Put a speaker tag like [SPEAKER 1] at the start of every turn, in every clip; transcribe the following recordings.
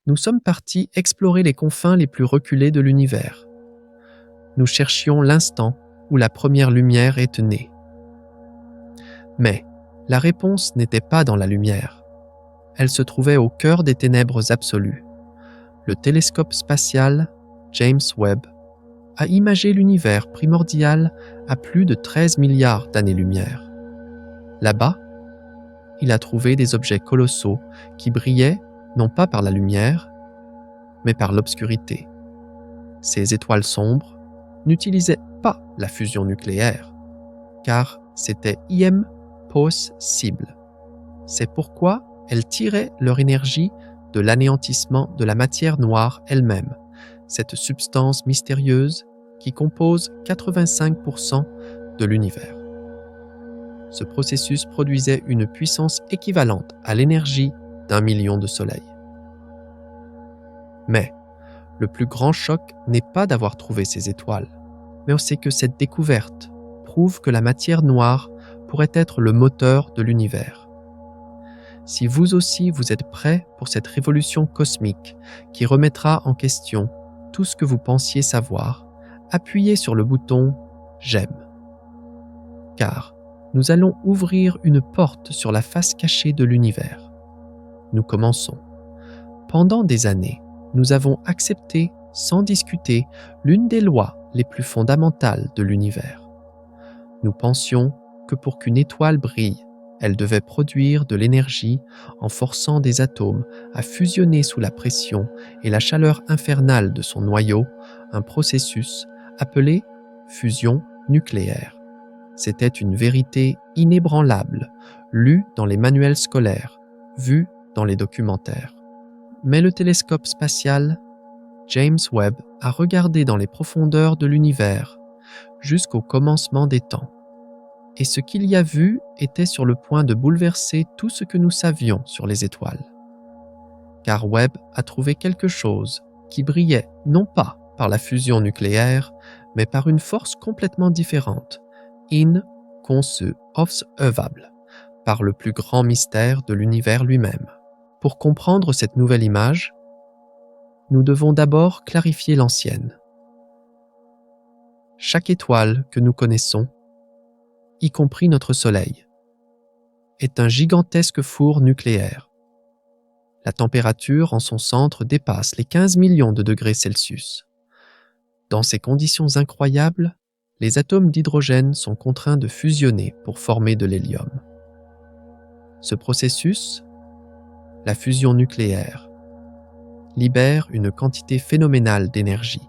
[SPEAKER 1] nous sommes partis explorer les confins les plus reculés de l'univers. Nous cherchions l'instant où la première lumière est née. Mais la réponse n'était pas dans la lumière. Elle se trouvait au cœur des ténèbres absolues. Le télescope spatial James Webb a imagé l'univers primordial à plus de 13 milliards d'années-lumière. Là-bas, il a trouvé des objets colossaux qui brillaient non pas par la lumière, mais par l'obscurité. Ces étoiles sombres n'utilisaient pas la fusion nucléaire, car c'était impossible. C'est pourquoi elles tiraient leur énergie de l'anéantissement de la matière noire elle-même, cette substance mystérieuse qui compose 85% de l'univers. Ce processus produisait une puissance équivalente à l'énergie d'1 million de soleils. Mais le plus grand choc n'est pas d'avoir trouvé ces étoiles, mais c'est que cette découverte prouve que la matière noire pourrait être le moteur de l'univers. Si vous aussi vous êtes prêts pour cette révolution cosmique qui remettra en question tout ce que vous pensiez savoir, appuyez sur le bouton « J'aime ». Car nous allons ouvrir une porte sur la face cachée de l'univers. Nous commençons. Pendant des années, nous avons accepté, sans discuter, l'une des lois les plus fondamentales de l'univers. Nous pensions que pour qu'une étoile brille, elle devait produire de l'énergie en forçant des atomes à fusionner sous la pression et la chaleur infernale de son noyau, un processus appelé fusion nucléaire. C'était une vérité inébranlable, lue dans les manuels scolaires, vue dans les documentaires. Mais le télescope spatial James Webb a regardé dans les profondeurs de l'univers jusqu'au commencement des temps. Et ce qu'il y a vu était sur le point de bouleverser tout ce que nous savions sur les étoiles. Car Webb a trouvé quelque chose qui brillait non pas par la fusion nucléaire, mais par une force complètement différente, inconcevable, par le plus grand mystère de l'univers lui-même. Pour comprendre cette nouvelle image, nous devons d'abord clarifier l'ancienne. Chaque étoile que nous connaissons, y compris notre Soleil, est un gigantesque four nucléaire. La température en son centre dépasse les 15 millions de degrés Celsius. Dans ces conditions incroyables, les atomes d'hydrogène sont contraints de fusionner pour former de l'hélium. Ce processus, la fusion nucléaire, libère une quantité phénoménale d'énergie.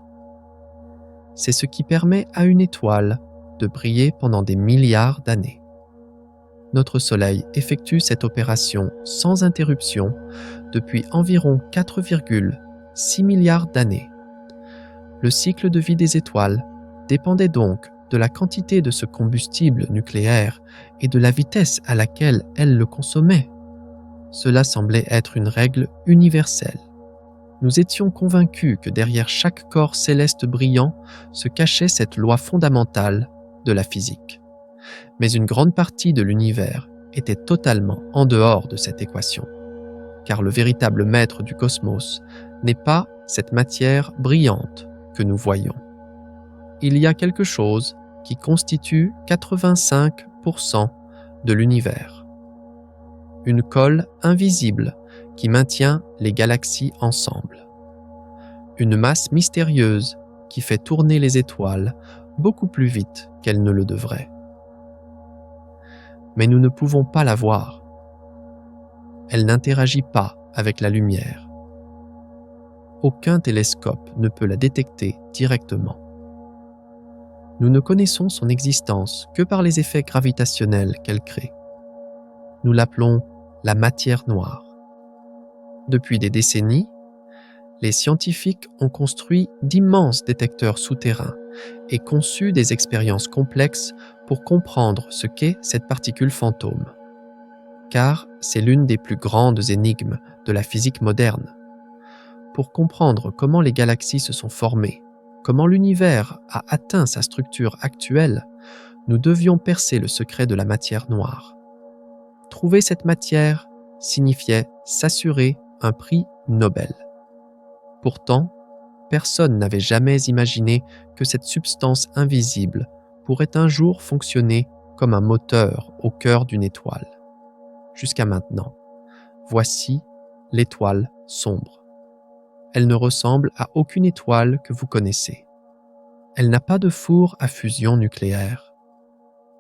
[SPEAKER 1] C'est ce qui permet à une étoile de briller pendant des milliards d'années. Notre Soleil effectue cette opération sans interruption depuis environ 4,6 milliards d'années. Le cycle de vie des étoiles dépendait donc de la quantité de ce combustible nucléaire et de la vitesse à laquelle elles le consommaient. Cela semblait être une règle universelle. Nous étions convaincus que derrière chaque corps céleste brillant se cachait cette loi fondamentale de la physique. Mais une grande partie de l'univers était totalement en dehors de cette équation, car le véritable maître du cosmos n'est pas cette matière brillante que nous voyons. Il y a quelque chose qui constitue 85% de l'univers. Une colle invisible qui maintient les galaxies ensemble. Une masse mystérieuse qui fait tourner les étoiles beaucoup plus vite qu'elles ne le devraient. Mais nous ne pouvons pas la voir. Elle n'interagit pas avec la lumière. Aucun télescope ne peut la détecter directement. Nous ne connaissons son existence que par les effets gravitationnels qu'elle crée. Nous l'appelons la matière noire. Depuis des décennies, les scientifiques ont construit d'immenses détecteurs souterrains et conçu des expériences complexes pour comprendre ce qu'est cette particule fantôme. Car c'est l'une des plus grandes énigmes de la physique moderne. Pour comprendre comment les galaxies se sont formées, comment l'univers a atteint sa structure actuelle, nous devions percer le secret de la matière noire. Trouver cette matière signifiait s'assurer un prix Nobel. Pourtant, personne n'avait jamais imaginé que cette substance invisible pourrait un jour fonctionner comme un moteur au cœur d'une étoile. Jusqu'à maintenant, voici l'étoile sombre. Elle ne ressemble à aucune étoile que vous connaissez. Elle n'a pas de four à fusion nucléaire.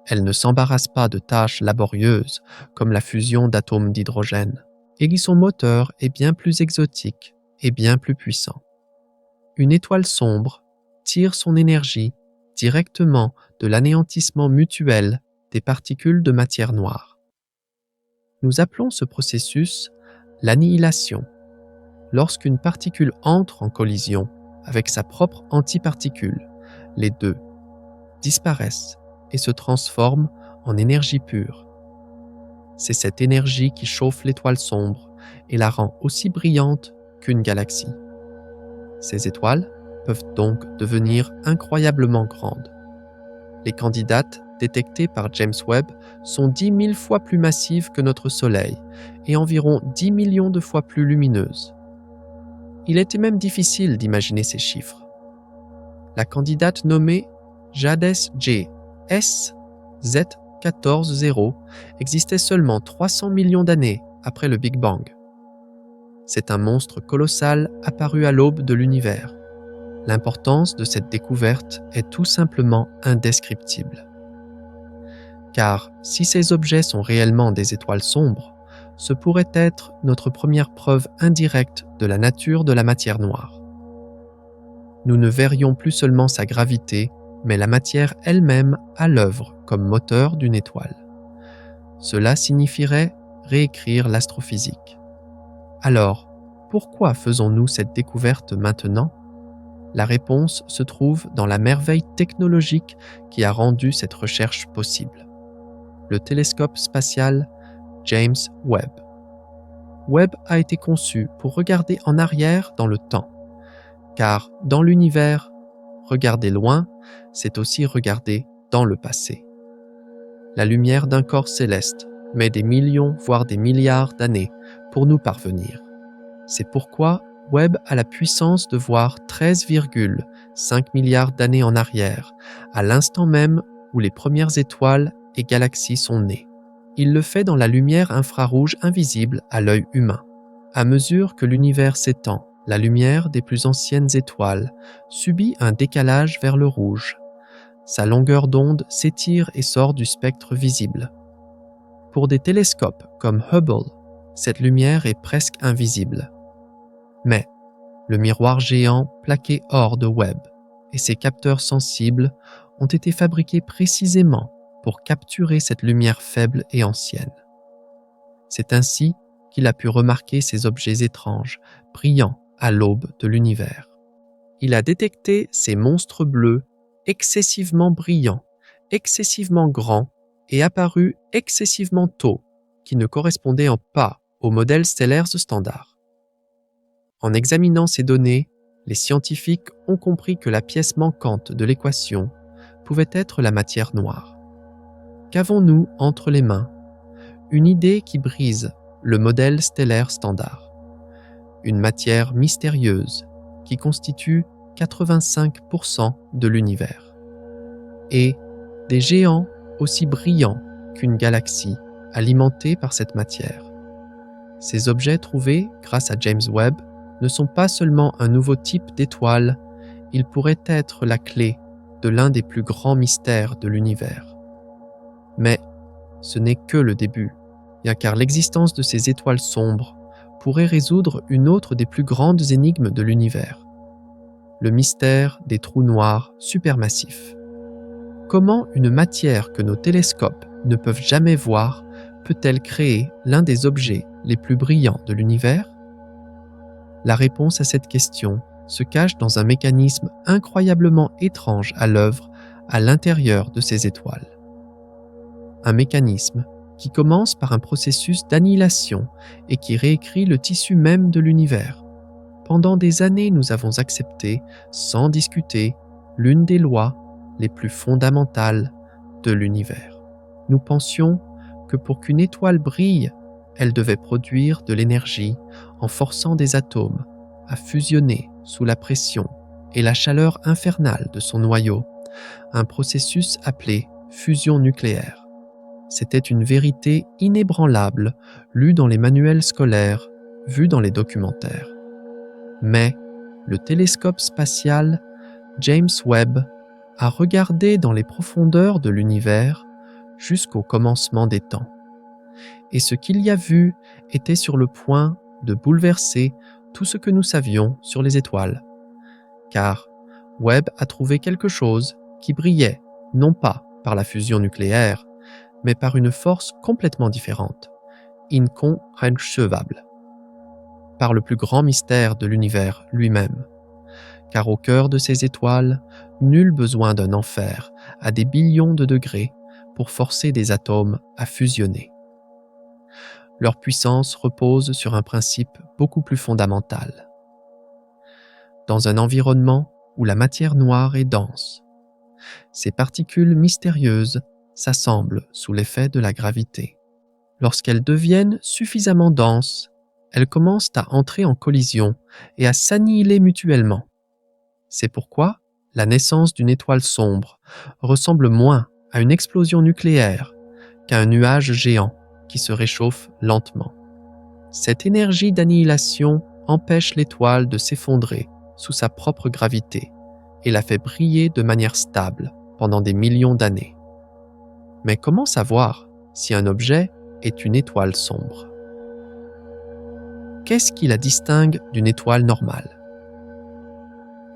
[SPEAKER 1] Elle ne s'embarrasse pas de tâches laborieuses comme la fusion d'atomes d'hydrogène, et son moteur est bien plus exotique et bien plus puissant. Une étoile sombre tire son énergie directement de l'anéantissement mutuel des particules de matière noire. Nous appelons ce processus l'annihilation. Lorsqu'une particule entre en collision avec sa propre antiparticule, les deux disparaissent et se transforment en énergie pure. C'est cette énergie qui chauffe l'étoile sombre et la rend aussi brillante qu'une galaxie. Ces étoiles peuvent donc devenir incroyablement grandes. Les candidates détectées par James Webb sont 10 000 fois plus massives que notre Soleil et environ 10 millions de fois plus lumineuses. Il était même difficile d'imaginer ces chiffres. La candidate nommée Jades J SZ140 existait seulement 300 millions d'années après le Big Bang. C'est un monstre colossal apparu à l'aube de l'univers. L'importance de cette découverte est tout simplement indescriptible. Car si ces objets sont réellement des étoiles sombres, ce pourrait être notre première preuve indirecte de la nature de la matière noire. Nous ne verrions plus seulement sa gravité, mais la matière elle-même à l'œuvre comme moteur d'une étoile. Cela signifierait réécrire l'astrophysique. Alors, pourquoi faisons-nous cette découverte maintenant ? La réponse se trouve dans la merveille technologique qui a rendu cette recherche possible. Le télescope spatial James Webb. Webb a été conçu pour regarder en arrière dans le temps, car dans l'univers, regarder loin, c'est aussi regarder dans le passé. La lumière d'un corps céleste met des millions, voire des milliards d'années pour nous parvenir. C'est pourquoi Webb a la puissance de voir 13,5 milliards d'années en arrière, à l'instant même où les premières étoiles et galaxies sont nées. Il le fait dans la lumière infrarouge invisible à l'œil humain. À mesure que l'univers s'étend, la lumière des plus anciennes étoiles subit un décalage vers le rouge. Sa longueur d'onde s'étire et sort du spectre visible. Pour des télescopes comme Hubble, cette lumière est presque invisible. Mais le miroir géant plaqué hors de Webb et ses capteurs sensibles ont été fabriqués précisément pour capturer cette lumière faible et ancienne. C'est ainsi qu'il a pu remarquer ces objets étranges, brillants à l'aube de l'univers. Il a détecté ces monstres bleus excessivement brillants, excessivement grands et apparus excessivement tôt, qui ne correspondaient pas aux modèles stellaires standards. En examinant ces données, les scientifiques ont compris que la pièce manquante de l'équation pouvait être la matière noire. Qu'avons-nous entre les mains ? Une idée qui brise le modèle stellaire standard. Une matière mystérieuse qui constitue 85% de l'univers. Et des géants aussi brillants qu'une galaxie alimentée par cette matière. Ces objets trouvés grâce à James Webb ne sont pas seulement un nouveau type d'étoile, ils pourraient être la clé de l'un des plus grands mystères de l'univers. Mais ce n'est que le début, bien car l'existence de ces étoiles sombres pourrait résoudre une autre des plus grandes énigmes de l'univers, le mystère des trous noirs supermassifs. Comment une matière que nos télescopes ne peuvent jamais voir peut-elle créer l'un des objets les plus brillants de l'univers ? La réponse à cette question se cache dans un mécanisme incroyablement étrange à l'œuvre à l'intérieur de ces étoiles. Un mécanisme qui commence par un processus d'annihilation et qui réécrit le tissu même de l'univers. Pendant des années, nous avons accepté, sans discuter, l'une des lois les plus fondamentales de l'univers. Nous pensions que pour qu'une étoile brille, elle devait produire de l'énergie en forçant des atomes a fusionné sous la pression et la chaleur infernale de son noyau, un processus appelé fusion nucléaire. C'était une vérité inébranlable lue dans les manuels scolaires, vue dans les documentaires. Mais le télescope spatial James Webb a regardé dans les profondeurs de l'univers jusqu'au commencement des temps. Et ce qu'il y a vu était sur le point de bouleverser tout ce que nous savions sur les étoiles. Car Webb a trouvé quelque chose qui brillait, non pas par la fusion nucléaire, mais par une force complètement différente, inconcevable, par le plus grand mystère de l'univers lui-même. Car au cœur de ces étoiles, nul besoin d'un enfer à des billions de degrés pour forcer des atomes à fusionner. Leur puissance repose sur un principe beaucoup plus fondamental. Dans un environnement où la matière noire est dense, ces particules mystérieuses s'assemblent sous l'effet de la gravité. Lorsqu'elles deviennent suffisamment denses, elles commencent à entrer en collision et à s'annihiler mutuellement. C'est pourquoi la naissance d'une étoile sombre ressemble moins à une explosion nucléaire qu'à un nuage géant qui se réchauffe lentement. Cette énergie d'annihilation empêche l'étoile de s'effondrer sous sa propre gravité et la fait briller de manière stable pendant des millions d'années. Mais comment savoir si un objet est une étoile sombre? Qu'est-ce qui la distingue d'une étoile normale?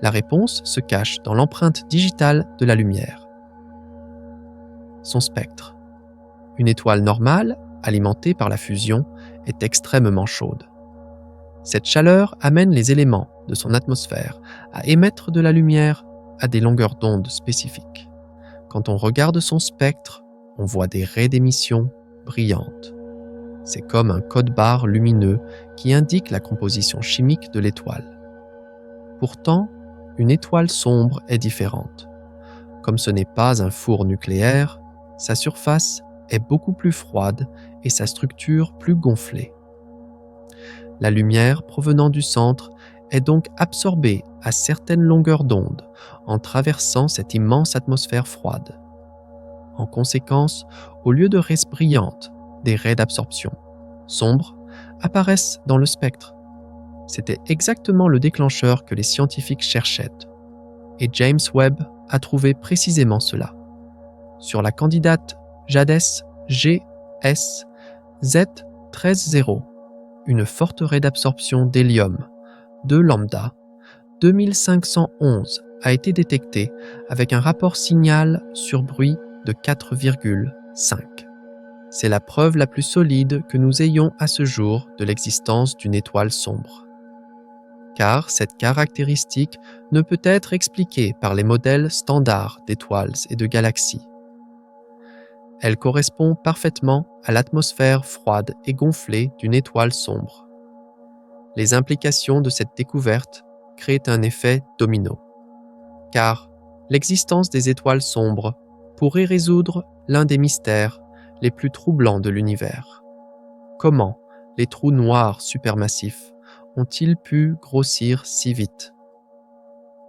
[SPEAKER 1] La réponse se cache dans l'empreinte digitale de la lumière. Son spectre. Une étoile normale, alimentée par la fusion, est extrêmement chaude. Cette chaleur amène les éléments de son atmosphère à émettre de la lumière à des longueurs d'onde spécifiques. Quand on regarde son spectre, on voit des raies d'émission brillantes. C'est comme un code-barre lumineux qui indique la composition chimique de l'étoile. Pourtant, une étoile sombre est différente. Comme ce n'est pas un four nucléaire, sa surface est beaucoup plus froide et sa structure plus gonflée. La lumière provenant du centre est donc absorbée à certaines longueurs d'onde en traversant cette immense atmosphère froide. En conséquence, au lieu de raies brillantes, des raies d'absorption sombres apparaissent dans le spectre. C'était exactement le déclencheur que les scientifiques cherchaient. Et James Webb a trouvé précisément cela. Sur la candidate JADES GS Z130, une forte raie d'absorption d'hélium 2 lambda 2511 a été détectée avec un rapport signal sur bruit de 4,5. C'est la preuve la plus solide que nous ayons à ce jour de l'existence d'une étoile sombre. Car cette caractéristique ne peut être expliquée par les modèles standards d'étoiles et de galaxies. Elle correspond parfaitement à l'atmosphère froide et gonflée d'une étoile sombre. Les implications de cette découverte créent un effet domino. Car l'existence des étoiles sombres pourrait résoudre l'un des mystères les plus troublants de l'univers. Comment les trous noirs supermassifs ont-ils pu grossir si vite?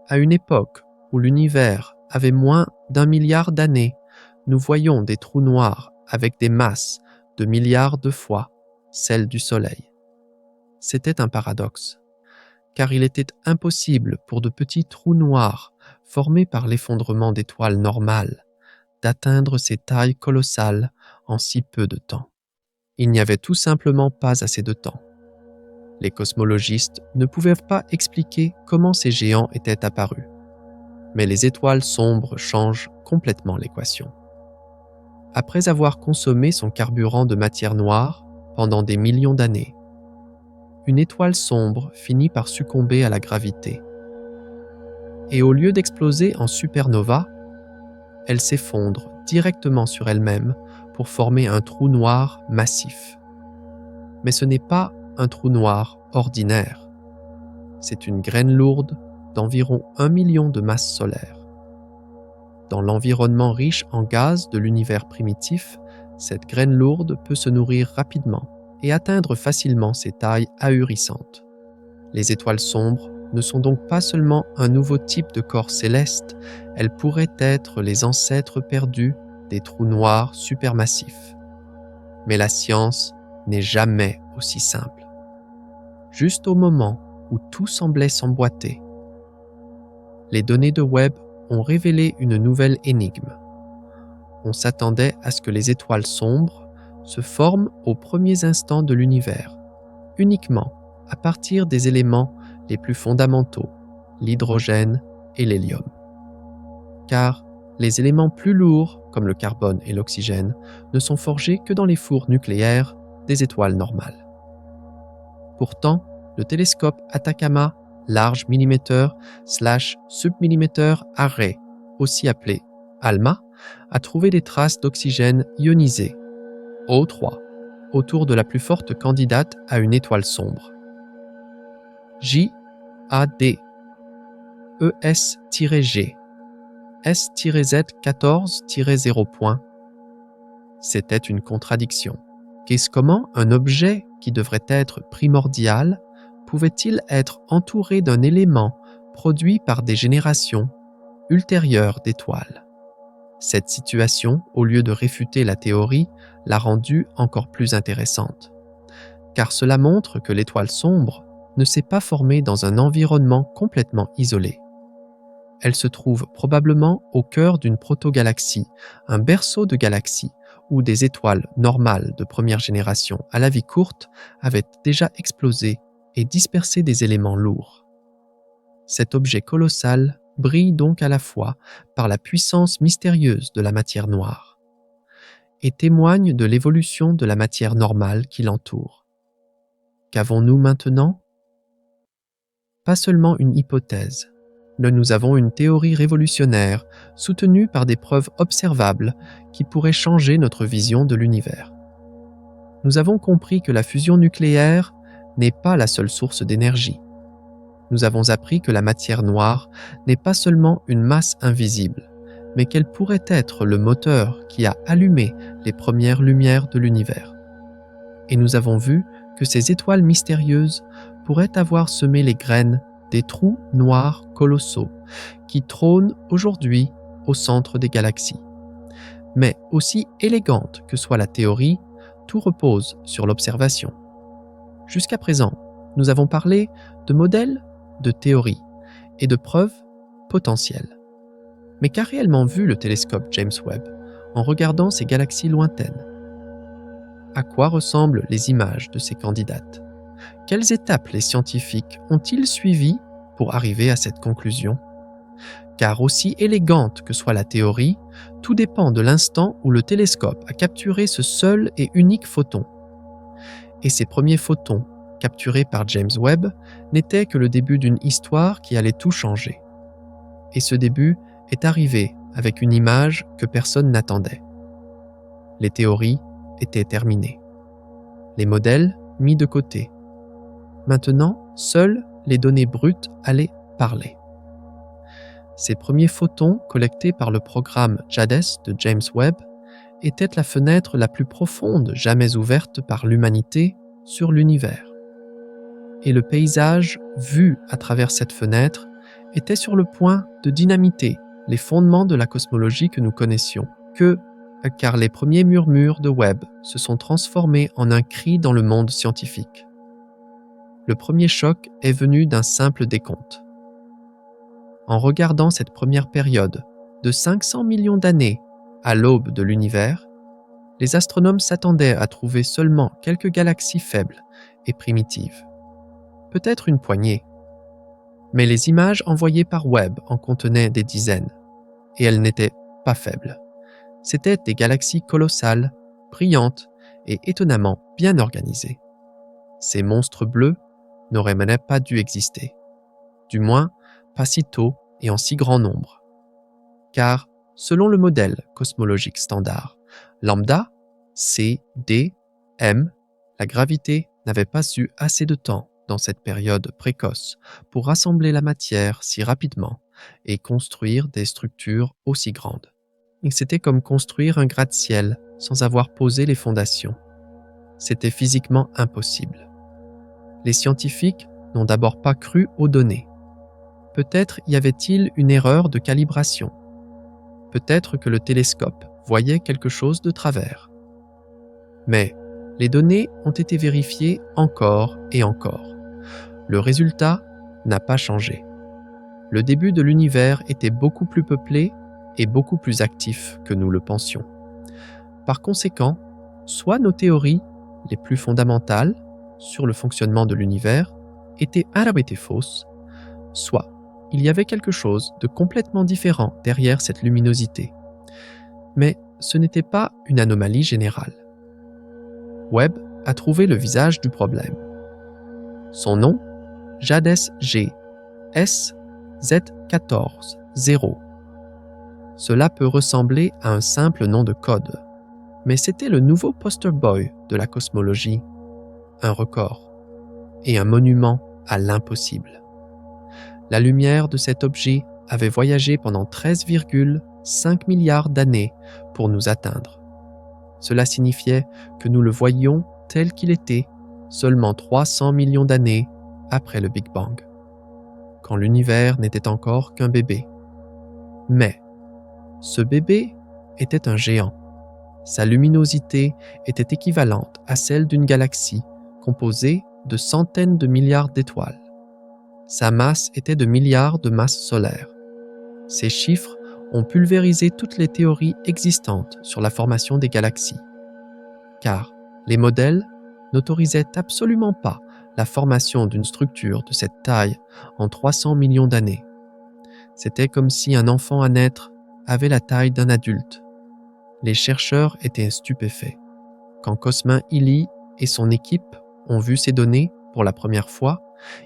[SPEAKER 1] À une époque où l'univers avait moins d'1 milliard d'années, nous voyons des trous noirs avec des masses de milliards de fois celles du Soleil. C'était un paradoxe, car il était impossible pour de petits trous noirs formés par l'effondrement d'étoiles normales d'atteindre ces tailles colossales en si peu de temps. Il n'y avait tout simplement pas assez de temps. Les cosmologistes ne pouvaient pas expliquer comment ces géants étaient apparus. Mais les étoiles sombres changent complètement l'équation. Après avoir consommé son carburant de matière noire pendant des millions d'années, une étoile sombre finit par succomber à la gravité. Et au lieu d'exploser en supernova, elle s'effondre directement sur elle-même pour former un trou noir massif. Mais ce n'est pas un trou noir ordinaire. C'est une graine lourde d'environ 1 million de masses solaires. Dans l'environnement riche en gaz de l'univers primitif, cette graine lourde peut se nourrir rapidement et atteindre facilement ces tailles ahurissantes. Les étoiles sombres ne sont donc pas seulement un nouveau type de corps céleste, elles pourraient être les ancêtres perdus des trous noirs supermassifs. Mais la science n'est jamais aussi simple. Juste au moment où tout semblait s'emboîter, les données de Webb ont révélé une nouvelle énigme. On s'attendait à ce que les étoiles sombres se forment aux premiers instants de l'univers, uniquement à partir des éléments les plus fondamentaux, l'hydrogène et l'hélium. Car les éléments plus lourds, comme le carbone et l'oxygène, ne sont forgés que dans les fours nucléaires des étoiles normales. Pourtant, le télescope Atacama Large Millimeter / Submillimeter Array, aussi appelé ALMA, a trouvé des traces d'oxygène ionisé, O3, autour de la plus forte candidate à une étoile sombre. JAD, ES-G, S-Z14-0. C'était une contradiction. Qu'est-ce comment un objet qui devrait être primordial pouvait-il être entouré d'un élément produit par des générations ultérieures d'étoiles? Cette situation, au lieu de réfuter la théorie, l'a rendue encore plus intéressante. Car cela montre que l'étoile sombre ne s'est pas formée dans un environnement complètement isolé. Elle se trouve probablement au cœur d'une protogalaxie, un berceau de galaxies, où des étoiles normales de première génération à la vie courte avaient déjà explosé et dispersé des éléments lourds. Cet objet colossal brille donc à la fois par la puissance mystérieuse de la matière noire et témoigne de l'évolution de la matière normale qui l'entoure. Qu'avons-nous maintenant? Pas seulement une hypothèse, mais nous avons une théorie révolutionnaire soutenue par des preuves observables qui pourraient changer notre vision de l'univers. Nous avons compris que la fusion nucléaire n'est pas la seule source d'énergie. Nous avons appris que la matière noire n'est pas seulement une masse invisible, mais qu'elle pourrait être le moteur qui a allumé les premières lumières de l'univers. Et nous avons vu que ces étoiles mystérieuses pourraient avoir semé les graines des trous noirs colossaux qui trônent aujourd'hui au centre des galaxies. Mais aussi élégante que soit la théorie, tout repose sur l'observation. Jusqu'à présent, nous avons parlé de modèles, de théories et de preuves potentielles. Mais qu'a réellement vu le télescope James Webb en regardant ces galaxies lointaines? À quoi ressemblent les images de ces candidates? Quelles étapes les scientifiques ont-ils suivies pour arriver à cette conclusion? Car aussi élégante que soit la théorie, tout dépend de l'instant où le télescope a capturé ce seul et unique photon. Et ces premiers photons, capturés par James Webb, n'étaient que le début d'une histoire qui allait tout changer. Et ce début est arrivé avec une image que personne n'attendait. Les théories étaient terminées. Les modèles mis de côté. Maintenant, seules les données brutes allaient parler. Ces premiers photons collectés par le programme JADES de James Webb étaient la fenêtre la plus profonde jamais ouverte par l'humanité sur l'univers. Et le paysage vu à travers cette fenêtre était sur le point de dynamiter les fondements de la cosmologie que nous connaissions, car les premiers murmures de Webb se sont transformés en un cri dans le monde scientifique. Le premier choc est venu d'un simple décompte. En regardant cette première période de 500 millions d'années à l'aube de l'univers, les astronomes s'attendaient à trouver seulement quelques galaxies faibles et primitives. Peut-être une poignée. Mais les images envoyées par Webb en contenaient des dizaines, et elles n'étaient pas faibles. C'étaient des galaxies colossales, brillantes et étonnamment bien organisées. Ces monstres bleus n'auraient même pas dû exister. Du moins, pas si tôt et en si grand nombre. Car, selon le modèle cosmologique standard, lambda, C, D, M, la gravité n'avait pas eu assez de temps dans cette période précoce pour rassembler la matière si rapidement et construire des structures aussi grandes. Et c'était comme construire un gratte-ciel sans avoir posé les fondations. C'était physiquement impossible. Les scientifiques n'ont d'abord pas cru aux données. Peut-être y avait-il une erreur de calibration. Peut-être que le télescope voyait quelque chose de travers. Mais les données ont été vérifiées encore et encore. Le résultat n'a pas changé. Le début de l'univers était beaucoup plus peuplé et beaucoup plus actif que nous le pensions. Par conséquent, soit nos théories les plus fondamentales sur le fonctionnement de l'univers étaient arabes fausses, soit il y avait quelque chose de complètement différent derrière cette luminosité. Mais ce n'était pas une anomalie générale. Webb a trouvé le visage du problème. Son nom, Jades G SZ14-0. Cela peut ressembler à un simple nom de code, mais c'était le nouveau poster boy de la cosmologie, un record et un monument à l'impossible. La lumière de cet objet avait voyagé pendant 13,5 milliards d'années pour nous atteindre. Cela signifiait que nous le voyions tel qu'il était seulement 300 millions d'années après le Big Bang, quand l'univers n'était encore qu'un bébé. Mais ce bébé était un géant. Sa luminosité était équivalente à celle d'une galaxie composée de centaines de milliards d'étoiles. Sa masse était de milliards de masses solaires. Ces chiffres ont pulvérisé toutes les théories existantes sur la formation des galaxies, car les modèles n'autorisaient absolument pas la formation d'une structure de cette taille en 300 millions d'années. C'était comme si un enfant à naître avait la taille d'un adulte. Les chercheurs étaient stupéfaits. Quand Cosmin Hily et son équipe ont vu ces données pour la première fois,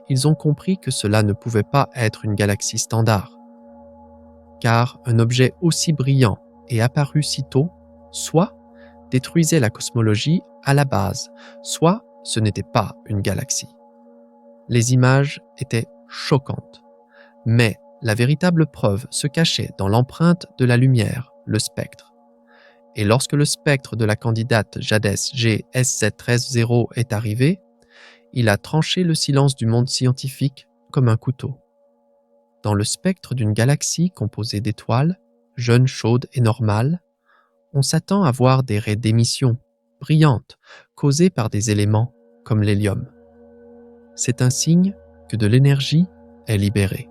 [SPEAKER 1] ils ont compris que cela ne pouvait pas être une galaxie standard. Car un objet aussi brillant et apparu si tôt, soit détruisait la cosmologie à la base, soit ce n'était pas une galaxie. Les images étaient choquantes, mais la véritable preuve se cachait dans l'empreinte de la lumière, le spectre. Et lorsque le spectre de la candidate Jades G SZ13-0 est arrivé, il a tranché le silence du monde scientifique comme un couteau. Dans le spectre d'une galaxie composée d'étoiles, jeunes, chaudes et normales, on s'attend à voir des raies d'émission, brillantes, causées par des éléments comme l'hélium. C'est un signe que de l'énergie est libérée.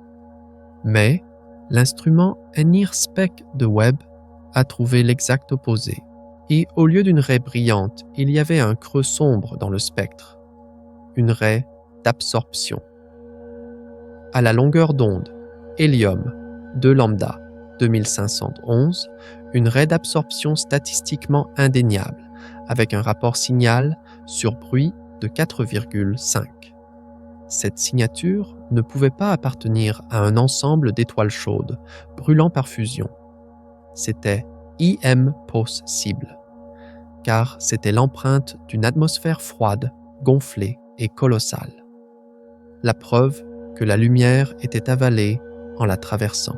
[SPEAKER 1] Mais l'instrument NIRSPEC de Webb a trouvé l'exact opposé. Et au lieu d'une raie brillante, il y avait un creux sombre dans le spectre, une raie d'absorption. À la longueur d'onde, hélium 2 lambda 2511, une raie d'absorption statistiquement indéniable, avec un rapport signal sur bruit de 4,5. Cette signature ne pouvait pas appartenir à un ensemble d'étoiles chaudes, brûlant par fusion. C'était IM possible, car c'était l'empreinte d'une atmosphère froide, gonflée et colossale. La preuve que la lumière était avalée en la traversant.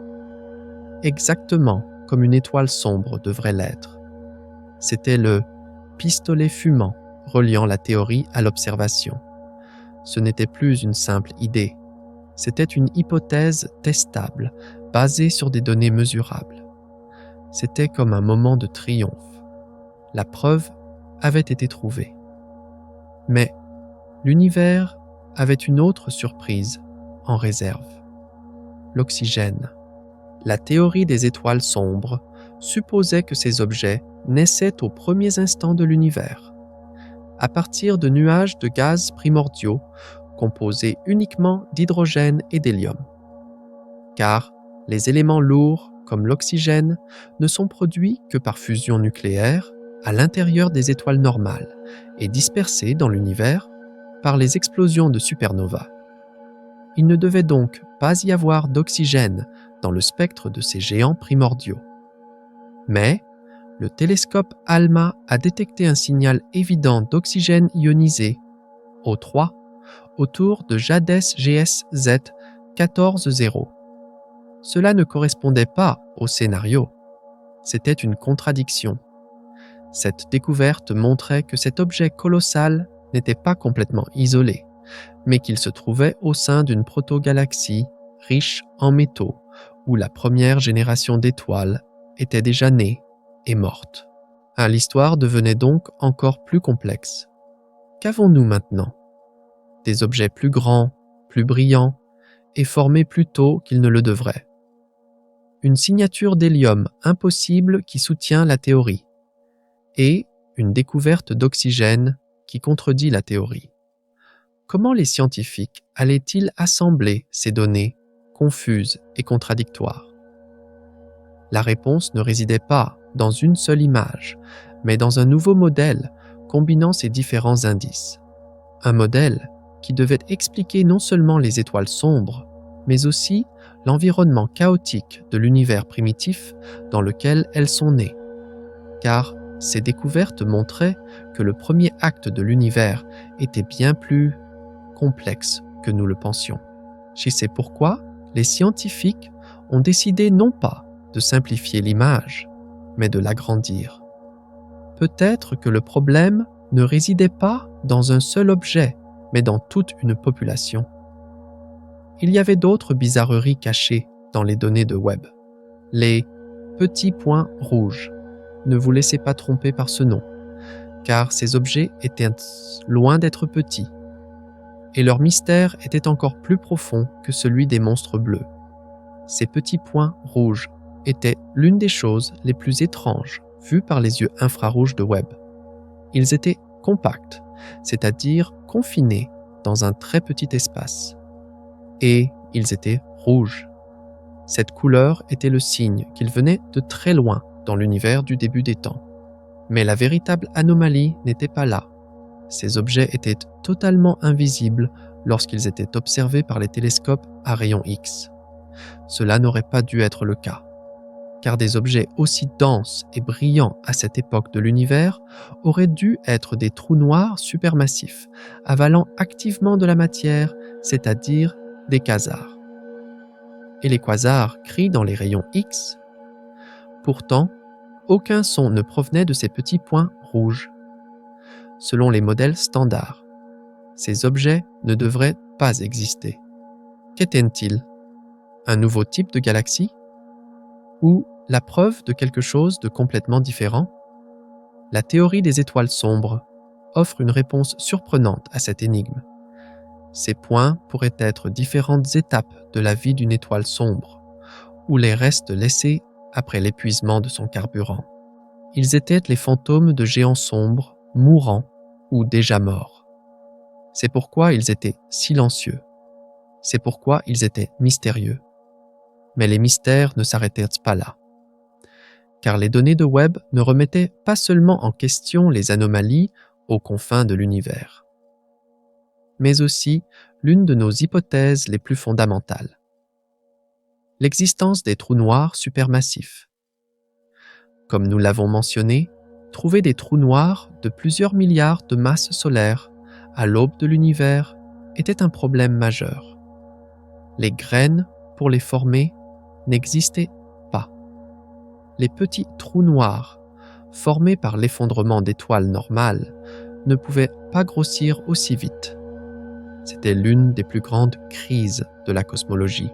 [SPEAKER 1] Exactement comme une étoile sombre devrait l'être. C'était le pistolet fumant reliant la théorie à l'observation. Ce n'était plus une simple idée, c'était une hypothèse testable, basée sur des données mesurables. C'était comme un moment de triomphe. La preuve avait été trouvée. Mais l'univers avait une autre surprise en réserve. L'oxygène. La théorie des étoiles sombres supposait que ces objets naissaient aux premiers instants de l'univers, à partir de nuages de gaz primordiaux composés uniquement d'hydrogène et d'hélium. Car les éléments lourds, comme l'oxygène, ne sont produits que par fusion nucléaire à l'intérieur des étoiles normales et dispersés dans l'univers par les explosions de supernovas. Il ne devait donc pas y avoir d'oxygène dans le spectre de ces géants primordiaux. Mais le télescope ALMA a détecté un signal évident d'oxygène ionisé, O3, autour de Jades GSZ 14-0. Cela ne correspondait pas au scénario. C'était une contradiction. Cette découverte montrait que cet objet colossal n'était pas complètement isolé, mais qu'il se trouvait au sein d'une protogalaxie riche en métaux, où la première génération d'étoiles était déjà née et morte. L'histoire devenait donc encore plus complexe. Qu'avons-nous maintenant? Des objets plus grands, plus brillants, et formés plus tôt qu'ils ne le devraient. Une signature d'hélium impossible qui soutient la théorie, et une découverte d'oxygène qui contredit la théorie. Comment les scientifiques allaient-ils assembler ces données confuses et contradictoires? La réponse ne résidait pas dans une seule image, mais dans un nouveau modèle combinant ces différents indices. Un modèle qui devait expliquer non seulement les étoiles sombres, mais aussi l'environnement chaotique de l'univers primitif dans lequel elles sont nées. Car ces découvertes montraient que le premier acte de l'univers était bien plus complexe que nous le pensions. C'est pourquoi les scientifiques ont décidé non pas de simplifier l'image, mais de l'agrandir. Peut-être que le problème ne résidait pas dans un seul objet, mais dans toute une population. Il y avait d'autres bizarreries cachées dans les données de Webb. Les petits points rouges. Ne vous laissez pas tromper par ce nom, car ces objets étaient loin d'être petits, et leur mystère était encore plus profond que celui des monstres bleus. Ces petits points rouges étaient l'une des choses les plus étranges vues par les yeux infrarouges de Webb. Ils étaient compacts, c'est-à-dire confinés dans un très petit espace. Et ils étaient rouges. Cette couleur était le signe qu'ils venaient de très loin dans l'univers du début des temps. Mais la véritable anomalie n'était pas là. Ces objets étaient totalement invisibles lorsqu'ils étaient observés par les télescopes à rayons X. Cela n'aurait pas dû être le cas, car des objets aussi denses et brillants à cette époque de l'univers auraient dû être des trous noirs supermassifs, avalant activement de la matière, c'est-à-dire des quasars. Et les quasars crient dans les rayons X. Pourtant, aucun son ne provenait de ces petits points rouges. Selon les modèles standards, ces objets ne devraient pas exister. Qu'étaient-ils? Un nouveau type de galaxie? Ou la preuve de quelque chose de complètement différent? La théorie des étoiles sombres offre une réponse surprenante à cette énigme. Ces points pourraient être différentes étapes de la vie d'une étoile sombre, ou les restes laissés après l'épuisement de son carburant. Ils étaient les fantômes de géants sombres, mourants ou déjà morts. C'est pourquoi ils étaient silencieux. C'est pourquoi ils étaient mystérieux. Mais les mystères ne s'arrêtaient pas là. Car les données de Webb ne remettaient pas seulement en question les anomalies aux confins de l'univers, mais aussi l'une de nos hypothèses les plus fondamentales. L'existence des trous noirs supermassifs. Comme nous l'avons mentionné, trouver des trous noirs de plusieurs milliards de masses solaires à l'aube de l'univers était un problème majeur. Les graines pour les former n'existaient pas. Les petits trous noirs, formés par l'effondrement d'étoiles normales, ne pouvaient pas grossir aussi vite. C'était l'une des plus grandes crises de la cosmologie.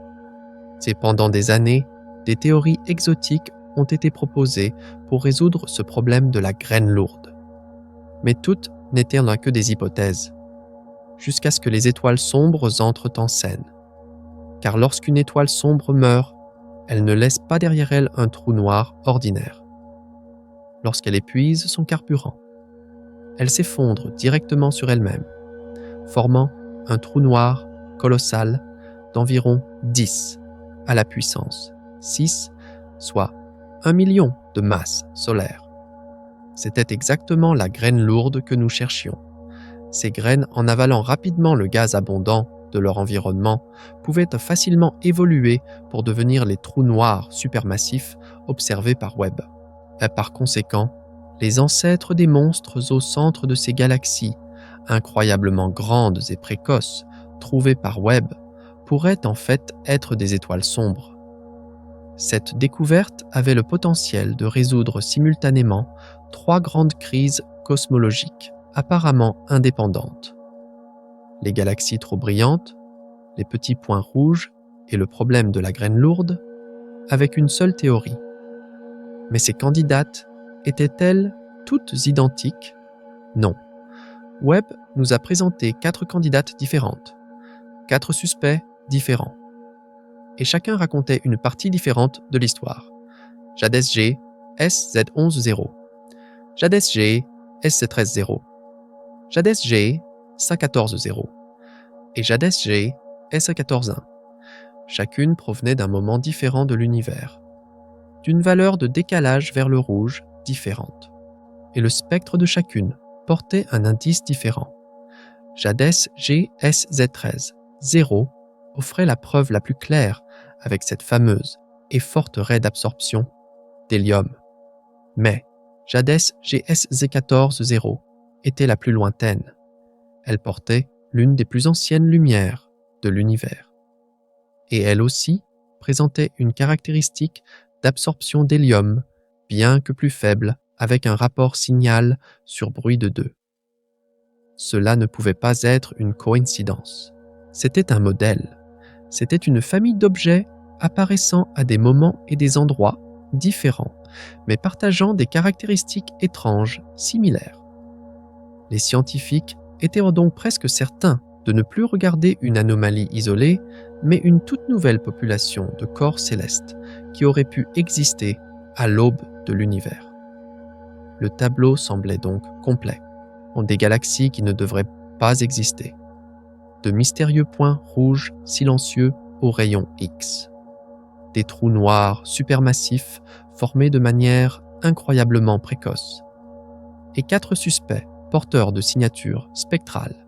[SPEAKER 1] C'est pendant des années, des théories exotiques ont été proposées pour résoudre ce problème de la graine lourde. Mais toutes n'étaient là que des hypothèses, jusqu'à ce que les étoiles sombres entrent en scène. Car lorsqu'une étoile sombre meurt, elle ne laisse pas derrière elle un trou noir ordinaire. Lorsqu'elle épuise son carburant, elle s'effondre directement sur elle-même, formant un trou noir colossal d'environ 10 à la puissance 6, soit 1 million de masses solaires. C'était exactement la graine lourde que nous cherchions. Ces graines, en avalant rapidement le gaz abondant de leur environnement, pouvaient facilement évoluer pour devenir les trous noirs supermassifs observés par Webb. Et par conséquent, les ancêtres des monstres au centre de ces galaxies, incroyablement grandes et précoces, trouvées par Webb, pourraient en fait être des étoiles sombres. Cette découverte avait le potentiel de résoudre simultanément 3 grandes crises cosmologiques, apparemment indépendantes. les galaxies trop brillantes, les petits points rouges et le problème de la graine lourde, avec une seule théorie. Mais ces candidates étaient-elles toutes identiques? Non. Webb nous a présenté 4 candidates différentes, 4 suspects différents. Et chacun racontait une partie différente de l'histoire. Jadès G, SZ11-0. Jadès G, SC13-0. Jadès G, SA14-0. Et Jadès G, SA14-1. Chacune provenait d'un moment différent de l'univers, d'une valeur de décalage vers le rouge différente. Et le spectre de chacune portait un indice différent. Jadès GSZ13, 0, offrait la preuve la plus claire avec cette fameuse et forte raie d'absorption d'hélium. Mais Jadès GSZ14, 0 était la plus lointaine. Elle portait l'une des plus anciennes lumières de l'univers. Et elle aussi présentait une caractéristique d'absorption d'hélium, bien que plus faible, avec un rapport signal sur bruit de 2. Cela ne pouvait pas être une coïncidence. C'était un modèle. C'était une famille d'objets apparaissant à des moments et des endroits différents, mais partageant des caractéristiques étranges similaires. Les scientifiques étaient donc presque certains de ne plus regarder une anomalie isolée, mais une toute nouvelle population de corps célestes qui aurait pu exister à l'aube de l'univers. Le tableau semblait donc complet, en des galaxies qui ne devraient pas exister, de mystérieux points rouges silencieux aux rayons X, des trous noirs supermassifs formés de manière incroyablement précoce, et 4 suspects porteurs de signatures spectrales,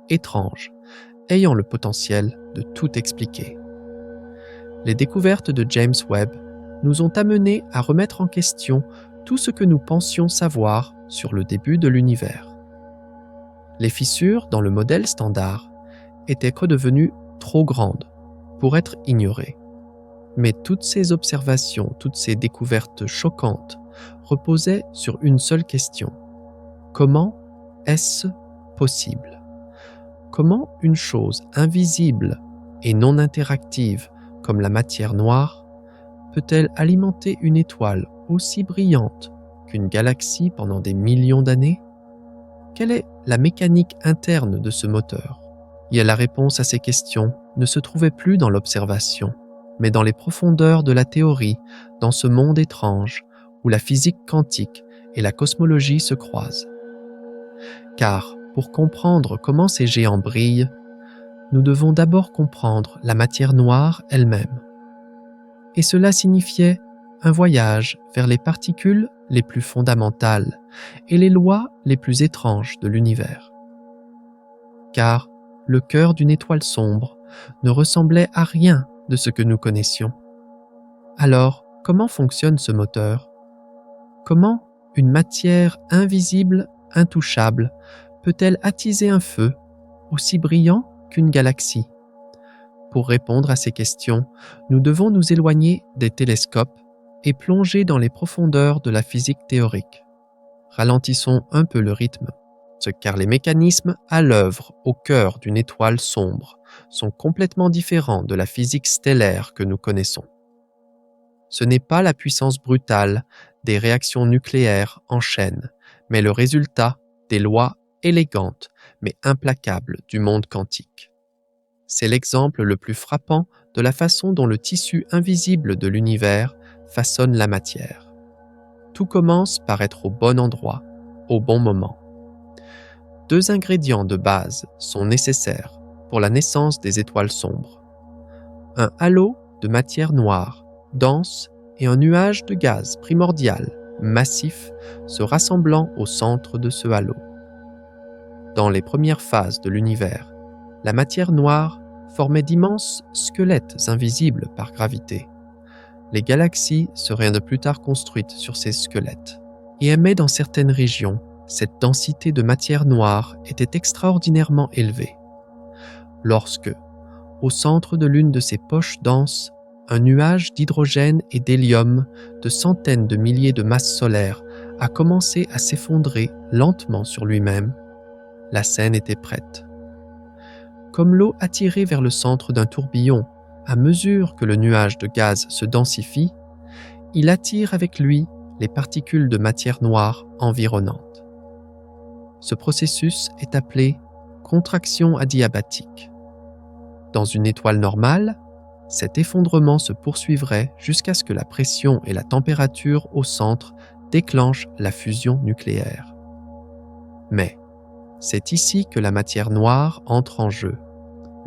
[SPEAKER 1] étranges, ayant le potentiel de tout expliquer. Les découvertes de James Webb nous ont amenés à remettre en question tout ce que nous pensions savoir sur le début de l'univers. Les fissures dans le modèle standard étaient redevenues trop grandes pour être ignorées. Mais toutes ces observations, toutes ces découvertes choquantes reposaient sur une seule question. Comment est-ce possible? Comment une chose invisible et non interactive comme la matière noire peut-elle alimenter une étoile aussi brillante qu'une galaxie pendant des millions d'années? Quelle est la mécanique interne de ce moteur? Et la réponse à ces questions ne se trouvait plus dans l'observation, mais dans les profondeurs de la théorie, dans ce monde étrange où la physique quantique et la cosmologie se croisent. Car, pour comprendre comment ces géants brillent, nous devons d'abord comprendre la matière noire elle-même. Et cela signifiait un voyage vers les particules les plus fondamentales et les lois les plus étranges de l'univers. Car le cœur d'une étoile sombre ne ressemblait à rien de ce que nous connaissions. Alors, comment fonctionne ce moteur? Comment une matière invisible, intouchable, peut-elle attiser un feu aussi brillant qu'une galaxie? Pour répondre à ces questions, nous devons nous éloigner des télescopes et plonger dans les profondeurs de la physique théorique. Ralentissons un peu le rythme, car les mécanismes à l'œuvre au cœur d'une étoile sombre sont complètement différents de la physique stellaire que nous connaissons. Ce n'est pas la puissance brutale des réactions nucléaires en chaîne, mais le résultat des lois élégantes mais implacables du monde quantique. C'est l'exemple le plus frappant de la façon dont le tissu invisible de l'univers façonne la matière. Tout commence par être au bon endroit, au bon moment. 2 ingrédients de base sont nécessaires pour la naissance des étoiles sombres. Un halo de matière noire, dense, et un nuage de gaz primordial, massif, se rassemblant au centre de ce halo. Dans les premières phases de l'univers, la matière noire formait d'immenses squelettes invisibles par gravité. Les galaxies seraient de plus tard construites sur ces squelettes et aimaient dans certaines régions, cette densité de matière noire était extraordinairement élevée. Lorsque, au centre de l'une de ces poches denses, un nuage d'hydrogène et d'hélium de centaines de milliers de masses solaires a commencé à s'effondrer lentement sur lui-même, la scène était prête. comme l'eau attirée vers le centre d'un tourbillon à mesure que le nuage de gaz se densifie, il attire avec lui les particules de matière noire environnantes. Ce processus est appelé contraction adiabatique. Dans une étoile normale, cet effondrement se poursuivrait jusqu'à ce que la pression et la température au centre déclenchent la fusion nucléaire. Mais c'est ici que la matière noire entre en jeu.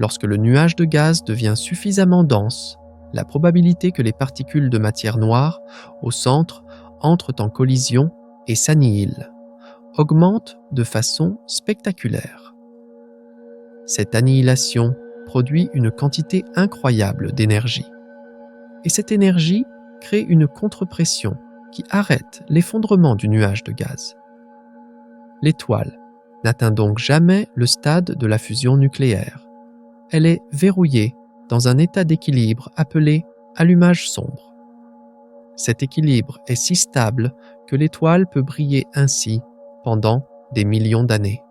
[SPEAKER 1] Lorsque le nuage de gaz devient suffisamment dense, la probabilité que les particules de matière noire au centre entrent en collision et s'annihilent augmente de façon spectaculaire. Cette annihilation produit une quantité incroyable d'énergie. Et cette énergie crée une contre-pression qui arrête l'effondrement du nuage de gaz. L'étoile n'atteint donc jamais le stade de la fusion nucléaire. Elle est verrouillée dans un état d'équilibre appelé allumage sombre. Cet équilibre est si stable que l'étoile peut briller ainsi pendant des millions d'années.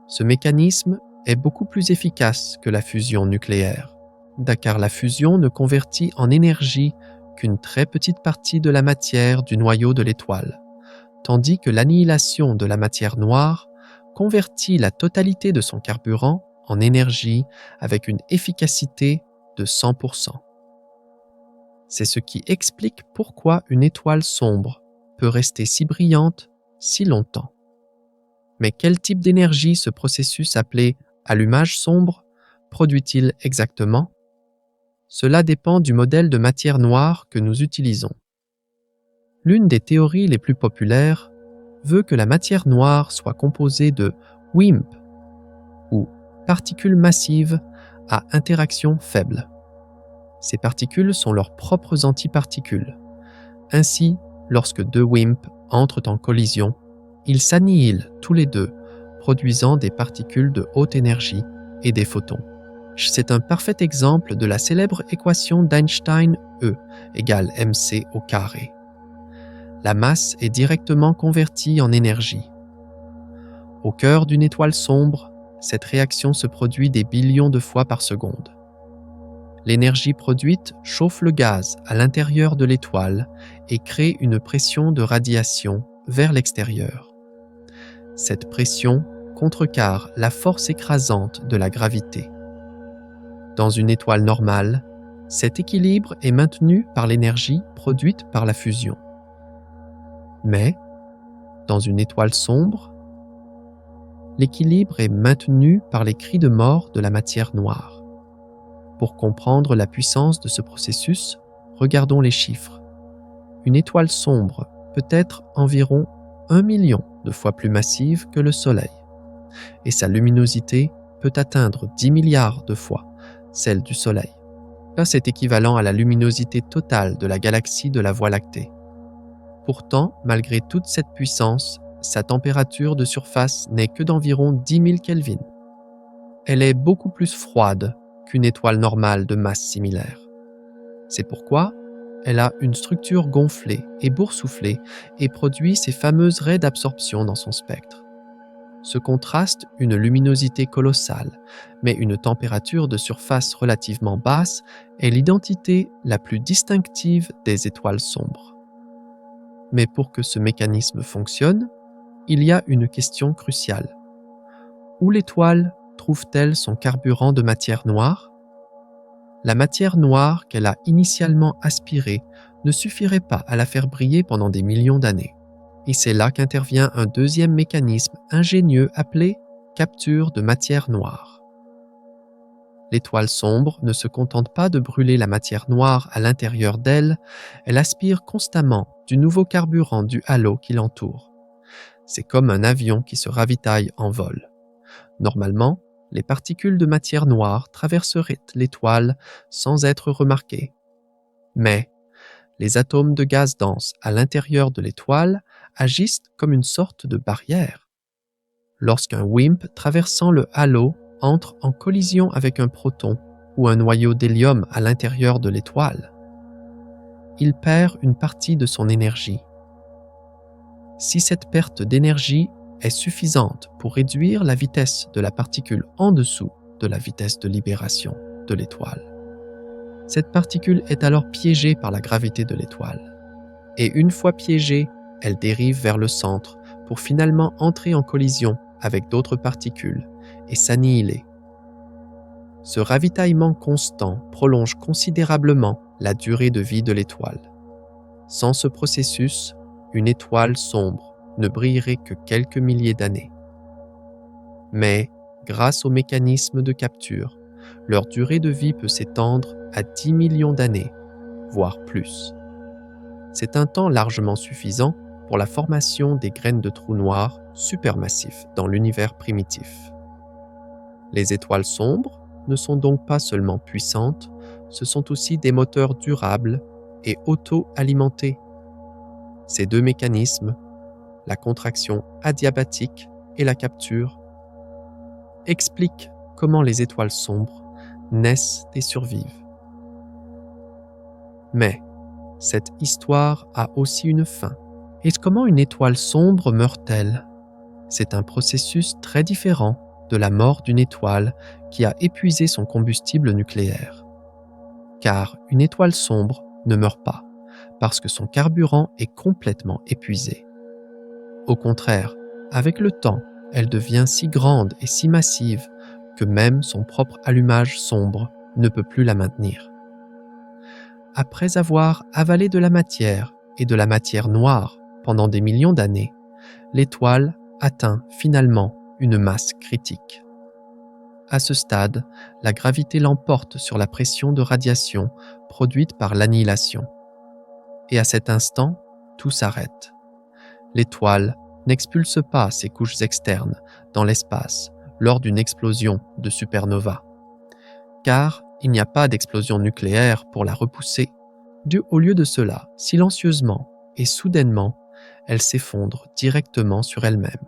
[SPEAKER 1] Ce mécanisme est beaucoup plus efficace que la fusion nucléaire, car la fusion ne convertit en énergie qu'une très petite partie de la matière du noyau de l'étoile, tandis que l'annihilation de la matière noire convertit la totalité de son carburant en énergie avec une efficacité de 100%. C'est ce qui explique pourquoi une étoile sombre peut rester si brillante si longtemps. Mais quel type d'énergie ce processus appelé allumage sombre produit-il exactement? Cela dépend du modèle de matière noire que nous utilisons. L'une des théories les plus populaires veut que la matière noire soit composée de WIMP, ou particules massives à interaction faible. Ces particules sont leurs propres antiparticules. Ainsi, lorsque deux WIMP entrent en collision, ils s'annihilent tous les deux, produisant des particules de haute énergie et des photons. C'est un parfait exemple de la célèbre équation d'Einstein E égale mc au carré. La masse est directement convertie en énergie. Au cœur d'une étoile sombre, cette réaction se produit des billions de fois par seconde. L'énergie produite chauffe le gaz à l'intérieur de l'étoile et crée une pression de radiation vers l'extérieur. Cette pression contrecarre la force écrasante de la gravité. Dans une étoile normale, cet équilibre est maintenu par l'énergie produite par la fusion. Mais, dans une étoile sombre, l'équilibre est maintenu par les cris de mort de la matière noire. Pour comprendre la puissance de ce processus, regardons les chiffres. Une étoile sombre peut être environ 1 million de fois plus massive que le Soleil, et sa luminosité peut atteindre 10 milliards de fois celle du Soleil. Là, c'est équivalent à la luminosité totale de la galaxie de la Voie lactée. Pourtant, malgré toute cette puissance, sa température de surface n'est que d'environ 10 000 Kelvin. Elle est beaucoup plus froide qu'une étoile normale de masse similaire. C'est pourquoi elle a une structure gonflée et boursouflée et produit ces fameuses raies d'absorption dans son spectre. Ce contraste une luminosité colossale, mais une température de surface relativement basse est l'identité la plus distinctive des étoiles sombres. Mais pour que ce mécanisme fonctionne, il y a une question cruciale. Où l'étoile trouve-t-elle son carburant de matière noire? La matière noire qu'elle a initialement aspirée ne suffirait pas à la faire briller pendant des millions d'années. Et c'est là qu'intervient un deuxième mécanisme ingénieux appelé capture de matière noire. L'étoile sombre ne se contente pas de brûler la matière noire à l'intérieur d'elle, elle aspire constamment du nouveau carburant du halo qui l'entoure. C'est comme un avion qui se ravitaille en vol. Normalement, les particules de matière noire traverseraient l'étoile sans être remarquées. Mais les atomes de gaz dense à l'intérieur de l'étoile agissent comme une sorte de barrière. Lorsqu'un WIMP traversant le halo entre en collision avec un proton ou un noyau d'hélium à l'intérieur de l'étoile, il perd une partie de son énergie. Si cette perte d'énergie est suffisante pour réduire la vitesse de la particule en dessous de la vitesse de libération de l'étoile. Cette particule est alors piégée par la gravité de l'étoile. Et une fois piégée, elle dérive vers le centre pour finalement entrer en collision avec d'autres particules et s'annihiler. Ce ravitaillement constant prolonge considérablement la durée de vie de l'étoile. Sans ce processus, une étoile sombre ne brillerait que quelques milliers d'années. Mais, grâce au mécanisme de capture, leur durée de vie peut s'étendre à 10 millions d'années, voire plus. C'est un temps largement suffisant pour la formation des graines de trous noirs supermassifs dans l'univers primitif. Les étoiles sombres ne sont donc pas seulement puissantes, ce sont aussi des moteurs durables et auto-alimentés. Ces deux mécanismes, la contraction adiabatique et la capture, expliquent comment les étoiles sombres naissent et survivent. Mais cette histoire a aussi une fin. Et comment une étoile sombre meurt-elle? C'est un processus très différent de la mort d'une étoile qui a épuisé son combustible nucléaire. Car une étoile sombre ne meurt pas parce que son carburant est complètement épuisé. Au contraire, avec le temps, elle devient si grande et si massive que même son propre allumage sombre ne peut plus la maintenir. Après avoir avalé de la matière et de la matière noire pendant des millions d'années, l'étoile atteint finalement une masse critique. À ce stade, la gravité l'emporte sur la pression de radiation produite par l'annihilation. Et à cet instant, tout s'arrête. L'étoile n'expulse pas ses couches externes dans l'espace lors d'une explosion de supernova. Car il n'y a pas d'explosion nucléaire pour la repousser. Au lieu de cela, silencieusement et soudainement, elle s'effondre directement sur elle-même.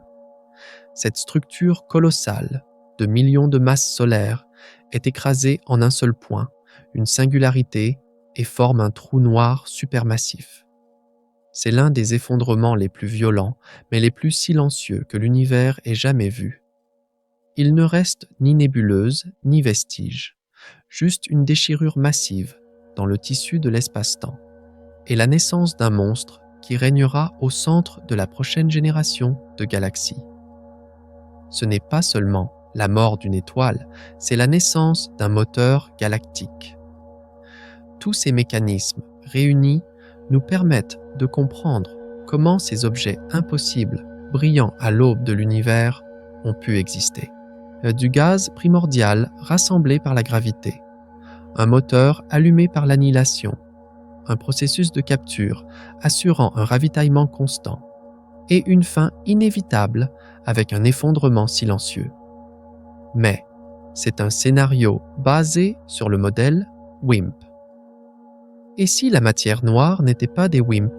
[SPEAKER 1] Cette structure colossale de millions de masses solaires est écrasée en un seul point, une singularité, et forme un trou noir supermassif. C'est l'un des effondrements les plus violents, mais les plus silencieux que l'univers ait jamais vu. Il ne reste ni nébuleuse, ni vestige, juste une déchirure massive dans le tissu de l'espace-temps, et la naissance d'un monstre qui régnera au centre de la prochaine génération de galaxies. Ce n'est pas seulement la mort d'une étoile, c'est la naissance d'un moteur galactique. Tous ces mécanismes réunis nous permettent de comprendre comment ces objets impossibles, brillant à l'aube de l'univers, ont pu exister. Du gaz primordial rassemblé par la gravité, un moteur allumé par l'annihilation, un processus de capture assurant un ravitaillement constant, et une fin inévitable avec un effondrement silencieux. Mais c'est un scénario basé sur le modèle WIMP. Et si la matière noire n'était pas des WIMP?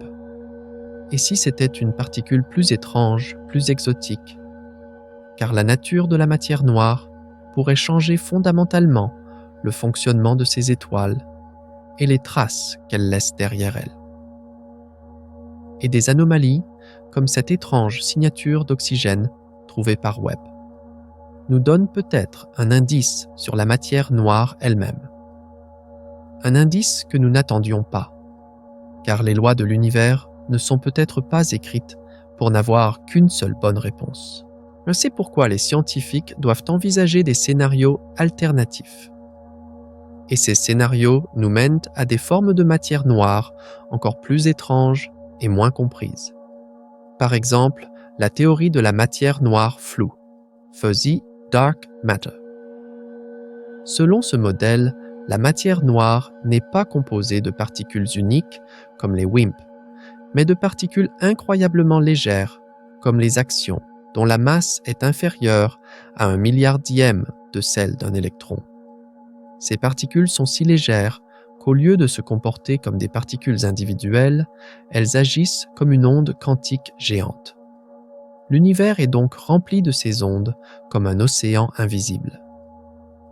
[SPEAKER 1] Et si c'était une particule plus étrange, plus exotique? Car la nature de la matière noire pourrait changer fondamentalement le fonctionnement de ces étoiles et les traces qu'elles laissent derrière elles. Et des anomalies, comme cette étrange signature d'oxygène trouvée par Webb, nous donnent peut-être un indice sur la matière noire elle-même. Un indice que nous n'attendions pas, car les lois de l'univers ne sont peut-être pas écrites pour n'avoir qu'une seule bonne réponse. C'est pourquoi les scientifiques doivent envisager des scénarios alternatifs. Et ces scénarios nous mènent à des formes de matière noire encore plus étranges et moins comprises. Par exemple, la théorie de la matière noire floue, Fuzzy Dark Matter. Selon ce modèle, la matière noire n'est pas composée de particules uniques comme les WIMP, mais de particules incroyablement légères comme les actions, dont la masse est inférieure à 1 milliardième de celle d'un électron. Ces particules sont si légères qu'au lieu de se comporter comme des particules individuelles, elles agissent comme une onde quantique géante. L'univers est donc rempli de ces ondes comme un océan invisible.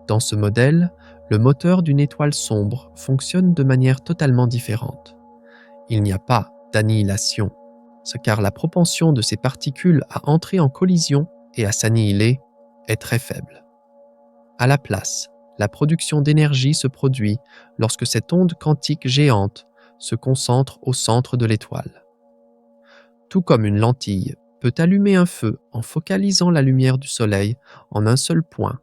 [SPEAKER 1] Dans ce modèle, le moteur d'une étoile sombre fonctionne de manière totalement différente. Il n'y a pas d'annihilation, car la propension de ces particules à entrer en collision et à s'annihiler est très faible. À la place, la production d'énergie se produit lorsque cette onde quantique géante se concentre au centre de l'étoile. Tout comme une lentille peut allumer un feu en focalisant la lumière du Soleil en un seul point,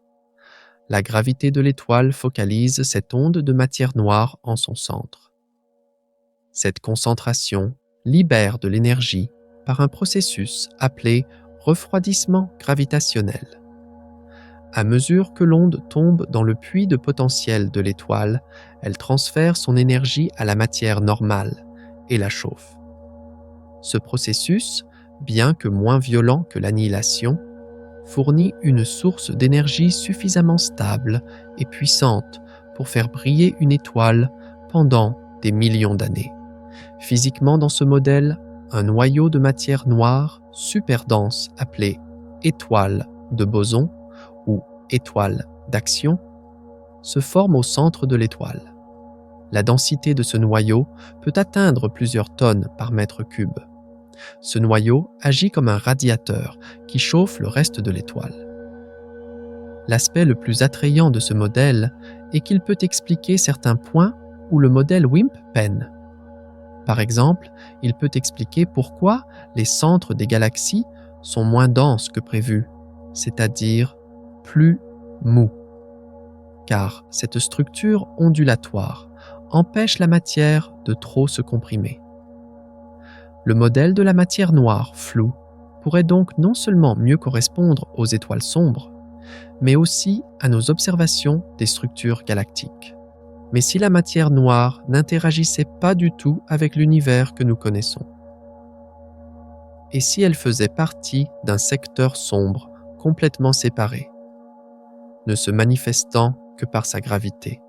[SPEAKER 1] la gravité de l'étoile focalise cette onde de matière noire en son centre. Cette concentration libère de l'énergie par un processus appelé refroidissement gravitationnel. À mesure que l'onde tombe dans le puits de potentiel de l'étoile, elle transfère son énergie à la matière normale et la chauffe. Ce processus, bien que moins violent que l'annihilation, fournit une source d'énergie suffisamment stable et puissante pour faire briller une étoile pendant des millions d'années. Physiquement, dans ce modèle, un noyau de matière noire super dense appelé étoile de boson ou étoile d'action se forme au centre de l'étoile. La densité de ce noyau peut atteindre plusieurs tonnes par mètre cube. Ce noyau agit comme un radiateur qui chauffe le reste de l'étoile. L'aspect le plus attrayant de ce modèle est qu'il peut expliquer certains points où le modèle WIMP peine. Par exemple, il peut expliquer pourquoi les centres des galaxies sont moins denses que prévu, c'est-à-dire plus mous. Car cette structure ondulatoire empêche la matière de trop se comprimer. Le modèle de la matière noire floue pourrait donc non seulement mieux correspondre aux étoiles sombres, mais aussi à nos observations des structures galactiques. Mais si la matière noire n'interagissait pas du tout avec l'univers que nous connaissons? Et si elle faisait partie d'un secteur sombre complètement séparé, ne se manifestant que par sa gravité?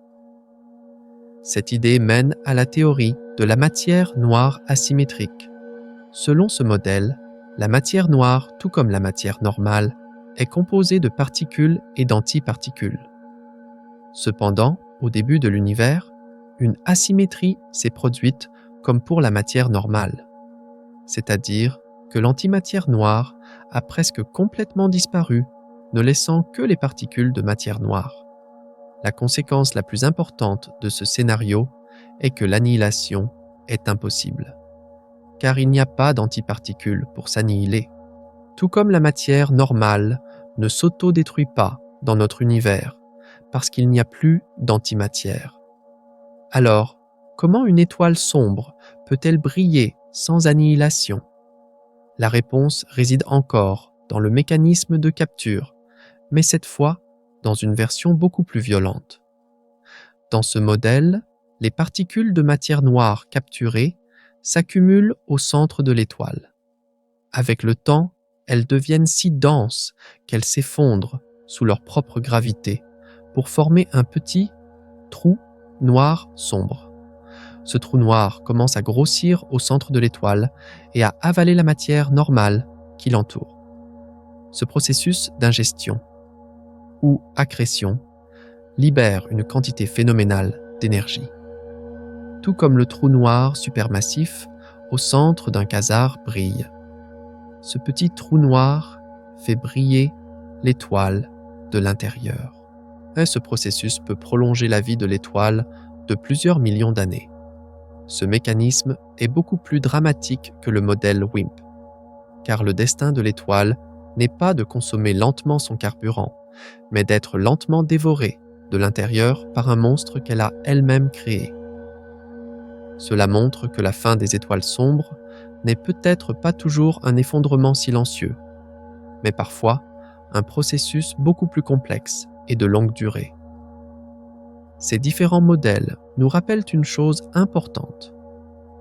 [SPEAKER 1] Cette idée mène à la théorie de la matière noire asymétrique. Selon ce modèle, la matière noire, tout comme la matière normale, est composée de particules et d'antiparticules. Cependant, au début de l'univers, une asymétrie s'est produite comme pour la matière normale, c'est-à-dire que l'antimatière noire a presque complètement disparu, ne laissant que les particules de matière noire. La conséquence la plus importante de ce scénario est que l'annihilation est impossible, car il n'y a pas d'antiparticules pour s'annihiler. Tout comme la matière normale ne s'auto-détruit pas dans notre univers, parce qu'il n'y a plus d'antimatière. Alors, comment une étoile sombre peut-elle briller sans annihilation? La réponse réside encore dans le mécanisme de capture, mais cette fois dans une version beaucoup plus violente. Dans ce modèle, les particules de matière noire capturées s'accumulent au centre de l'étoile. Avec le temps, elles deviennent si denses qu'elles s'effondrent sous leur propre gravité pour former un petit trou noir sombre. Ce trou noir commence à grossir au centre de l'étoile et à avaler la matière normale qui l'entoure. Ce processus d'ingestion ou accrétion libère une quantité phénoménale d'énergie. Tout comme le trou noir supermassif au centre d'un quasar brille. Ce petit trou noir fait briller l'étoile de l'intérieur. Et ce processus peut prolonger la vie de l'étoile de plusieurs millions d'années. Ce mécanisme est beaucoup plus dramatique que le modèle WIMP, car le destin de l'étoile n'est pas de consommer lentement son carburant, mais d'être lentement dévorée de l'intérieur par un monstre qu'elle a elle-même créé. Cela montre que la fin des étoiles sombres n'est peut-être pas toujours un effondrement silencieux, mais parfois un processus beaucoup plus complexe et de longue durée. Ces différents modèles nous rappellent une chose importante.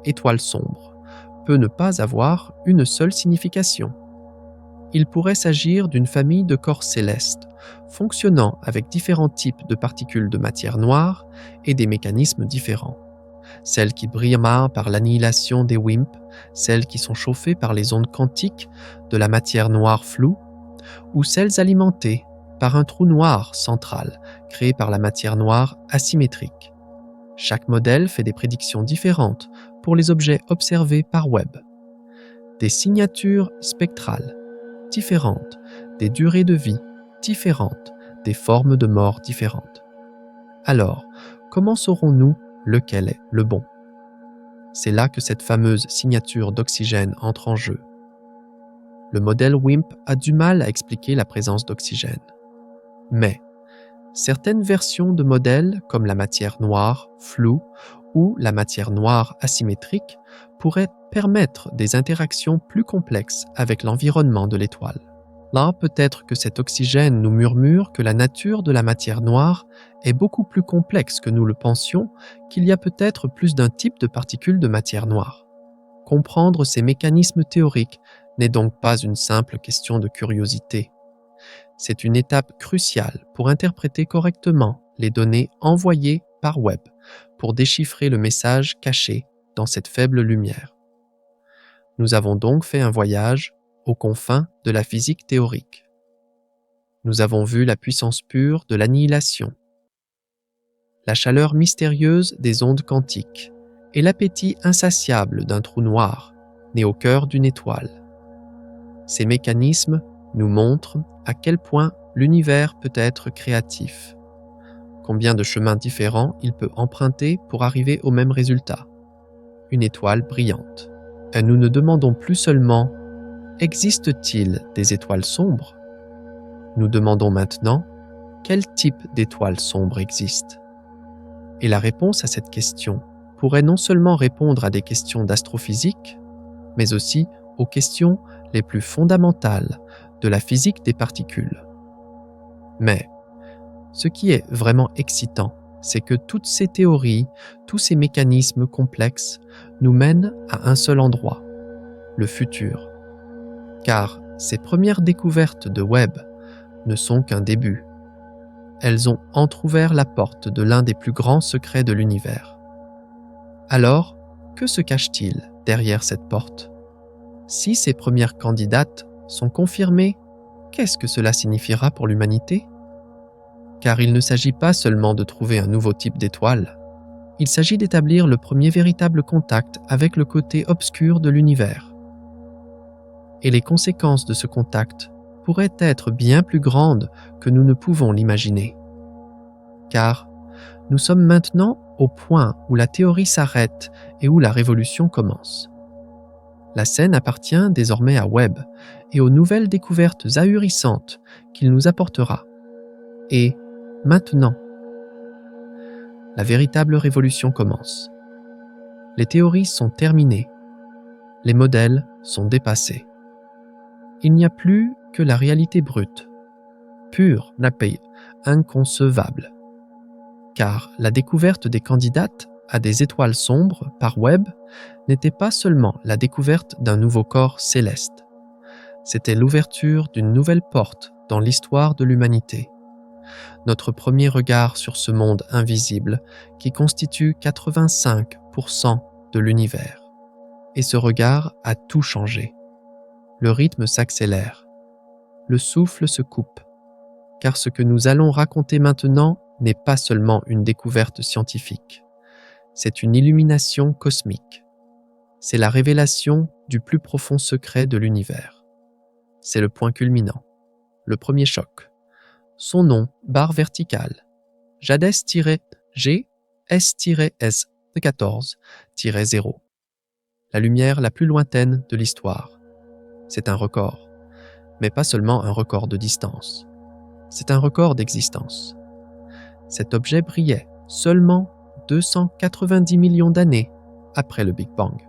[SPEAKER 1] Étoile sombre peut ne pas avoir une seule signification. Il pourrait s'agir d'une famille de corps célestes, fonctionnant avec différents types de particules de matière noire et des mécanismes différents. Celles qui brillent par l'annihilation des WIMP, celles qui sont chauffées par les ondes quantiques de la matière noire floue, ou celles alimentées par un trou noir central créé par la matière noire asymétrique. Chaque modèle fait des prédictions différentes pour les objets observés par Webb. Des signatures spectrales différentes, des durées de vie différentes, des formes de mort différentes. Alors, comment saurons-nous lequel est le bon? C'est là que cette fameuse signature d'oxygène entre en jeu. Le modèle WIMP a du mal à expliquer la présence d'oxygène. Mais certaines versions de modèles, comme la matière noire floue ou la matière noire asymétrique, pourraient permettre des interactions plus complexes avec l'environnement de l'étoile. Là, peut-être que cet oxygène nous murmure que la nature de la matière noire est beaucoup plus complexe que nous le pensions, qu'il y a peut-être plus d'un type de particules de matière noire. Comprendre ces mécanismes théoriques n'est donc pas une simple question de curiosité. C'est une étape cruciale pour interpréter correctement les données envoyées par Webb pour déchiffrer le message caché dans cette faible lumière. Nous avons donc fait un voyage aux confins de la physique théorique. Nous avons vu la puissance pure de l'annihilation, la chaleur mystérieuse des ondes quantiques et l'appétit insatiable d'un trou noir né au cœur d'une étoile. Ces mécanismes nous montrent à quel point l'univers peut être créatif, combien de chemins différents il peut emprunter pour arriver au même résultat, une étoile brillante. Et nous ne demandons plus seulement « Existe-t-il des étoiles sombres ?» Nous demandons maintenant « Quel type d'étoiles sombres existe ?» Et la réponse à cette question pourrait non seulement répondre à des questions d'astrophysique, mais aussi aux questions les plus fondamentales de la physique des particules. Mais ce qui est vraiment excitant, c'est que toutes ces théories, tous ces mécanismes complexes nous mènent à un seul endroit, le futur. Car ces premières découvertes de Webb ne sont qu'un début. Elles ont entrouvert la porte de l'un des plus grands secrets de l'univers. Alors, que se cache-t-il derrière cette porte? Si ces premières candidates sont confirmées, qu'est-ce que cela signifiera pour l'humanité? Car il ne s'agit pas seulement de trouver un nouveau type d'étoile, il s'agit d'établir le premier véritable contact avec le côté obscur de l'univers. Et les conséquences de ce contact pourraient être bien plus grandes que nous ne pouvons l'imaginer. Car nous sommes maintenant au point où la théorie s'arrête et où la révolution commence. La scène appartient désormais à Webb et aux nouvelles découvertes ahurissantes qu'il nous apportera. Et maintenant, la véritable révolution commence. Les théories sont terminées. Les modèles sont dépassés. Il n'y a plus que la réalité brute, pure, napée, inconcevable. Car la découverte des candidates à des étoiles sombres par Webb n'était pas seulement la découverte d'un nouveau corps céleste. C'était l'ouverture d'une nouvelle porte dans l'histoire de l'humanité. Notre premier regard sur ce monde invisible qui constitue 85% de l'univers. Et ce regard a tout changé. Le rythme s'accélère. Le souffle se coupe. Car ce que nous allons raconter maintenant n'est pas seulement une découverte scientifique. C'est une illumination cosmique. C'est la révélation du plus profond secret de l'univers. C'est le point culminant, le premier choc. Son nom, barre verticale, JADES-S-S-14-0. La lumière la plus lointaine de l'histoire. C'est un record, mais pas seulement un record de distance. C'est un record d'existence. Cet objet brillait seulement 290 millions d'années après le Big Bang.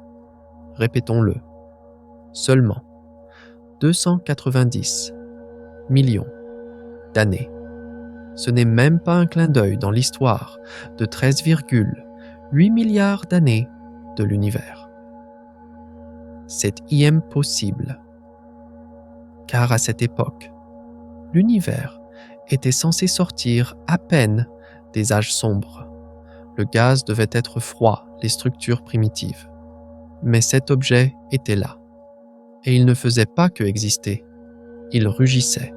[SPEAKER 1] Répétons-le, seulement 290 millions d'années. Ce n'est même pas un clin d'œil dans l'histoire de 13,8 milliards d'années de l'univers. C'est impossible, car à cette époque, l'univers était censé sortir à peine des âges sombres. Le gaz devait être froid, les structures primitives. Mais cet objet était là. Et il ne faisait pas que exister. Il rugissait.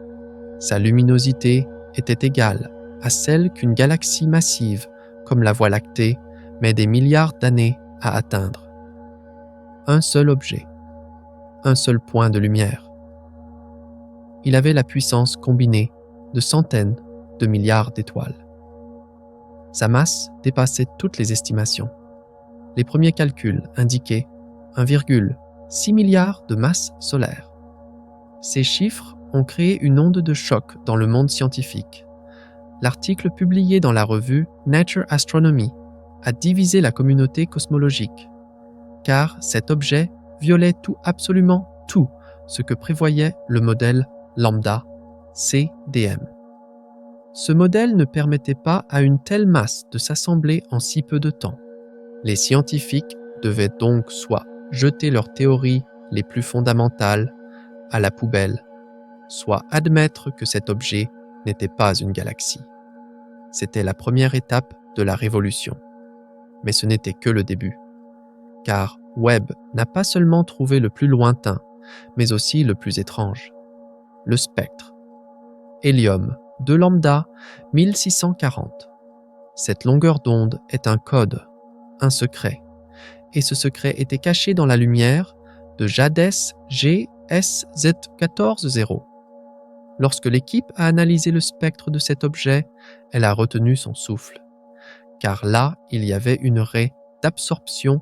[SPEAKER 1] Sa luminosité était égale à celle qu'une galaxie massive, comme la Voie lactée, met des milliards d'années à atteindre. Un seul objet. Un seul point de lumière. Il avait la puissance combinée de centaines 2 milliards d'étoiles. Sa masse dépassait toutes les estimations. Les premiers calculs indiquaient 1,6 milliard de masse solaire. Ces chiffres ont créé une onde de choc dans le monde scientifique. L'article publié dans la revue Nature Astronomy a divisé la communauté cosmologique, car cet objet violait absolument tout ce que prévoyait le modèle lambda CDM. Ce modèle ne permettait pas à une telle masse de s'assembler en si peu de temps. Les scientifiques devaient donc soit jeter leurs théories les plus fondamentales à la poubelle, soit admettre que cet objet n'était pas une galaxie. C'était la première étape de la révolution. Mais ce n'était que le début. Car Webb n'a pas seulement trouvé le plus lointain, mais aussi le plus étrange. Le spectre. Hélium 2 lambda 1640. Cette longueur d'onde est un code, un secret. Et ce secret était caché dans la lumière de JADES GSZ140. Lorsque l'équipe a analysé le spectre de cet objet, elle a retenu son souffle. Car là, il y avait une raie d'absorption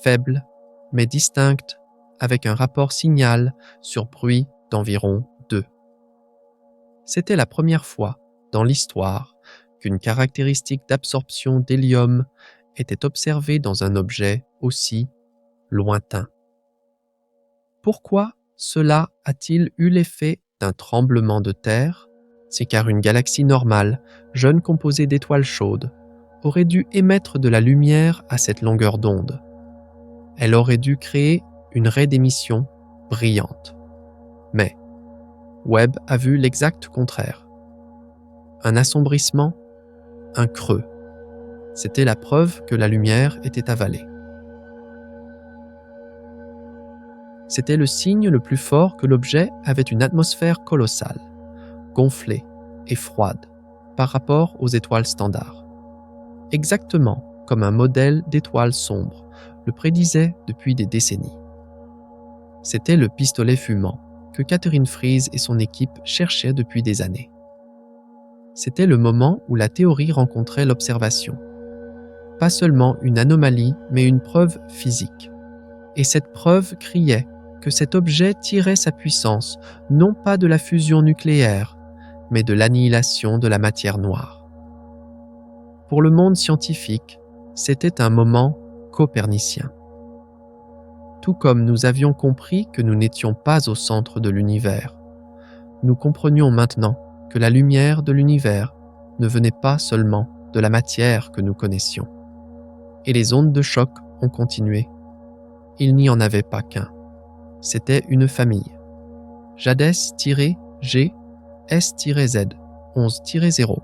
[SPEAKER 1] faible, mais distincte, avec un rapport signal sur bruit d'environ 2. C'était la première fois dans l'histoire qu'une caractéristique d'absorption d'hélium était observée dans un objet aussi lointain. Pourquoi cela a-t-il eu l'effet d'un tremblement de terre? C'est car une galaxie normale, jeune composée d'étoiles chaudes, aurait dû émettre de la lumière à cette longueur d'onde. Elle aurait dû créer une raie d'émission brillante. Mais Webb a vu l'exact contraire. Un assombrissement, un creux. C'était la preuve que la lumière était avalée. C'était le signe le plus fort que l'objet avait une atmosphère colossale, gonflée et froide par rapport aux étoiles standards. Exactement comme un modèle d'étoile sombre le prédisait depuis des décennies. C'était le pistolet fumant que Catherine Fries et son équipe cherchaient depuis des années. C'était le moment où la théorie rencontrait l'observation. Pas seulement une anomalie, mais une preuve physique. Et cette preuve criait que cet objet tirait sa puissance non pas de la fusion nucléaire, mais de l'annihilation de la matière noire. Pour le monde scientifique, c'était un moment copernicien. Tout comme nous avions compris que nous n'étions pas au centre de l'univers, nous comprenions maintenant que la lumière de l'univers ne venait pas seulement de la matière que nous connaissions. Et les ondes de choc ont continué. Il n'y en avait pas qu'un. C'était une famille. JADES-G S-Z 11-0.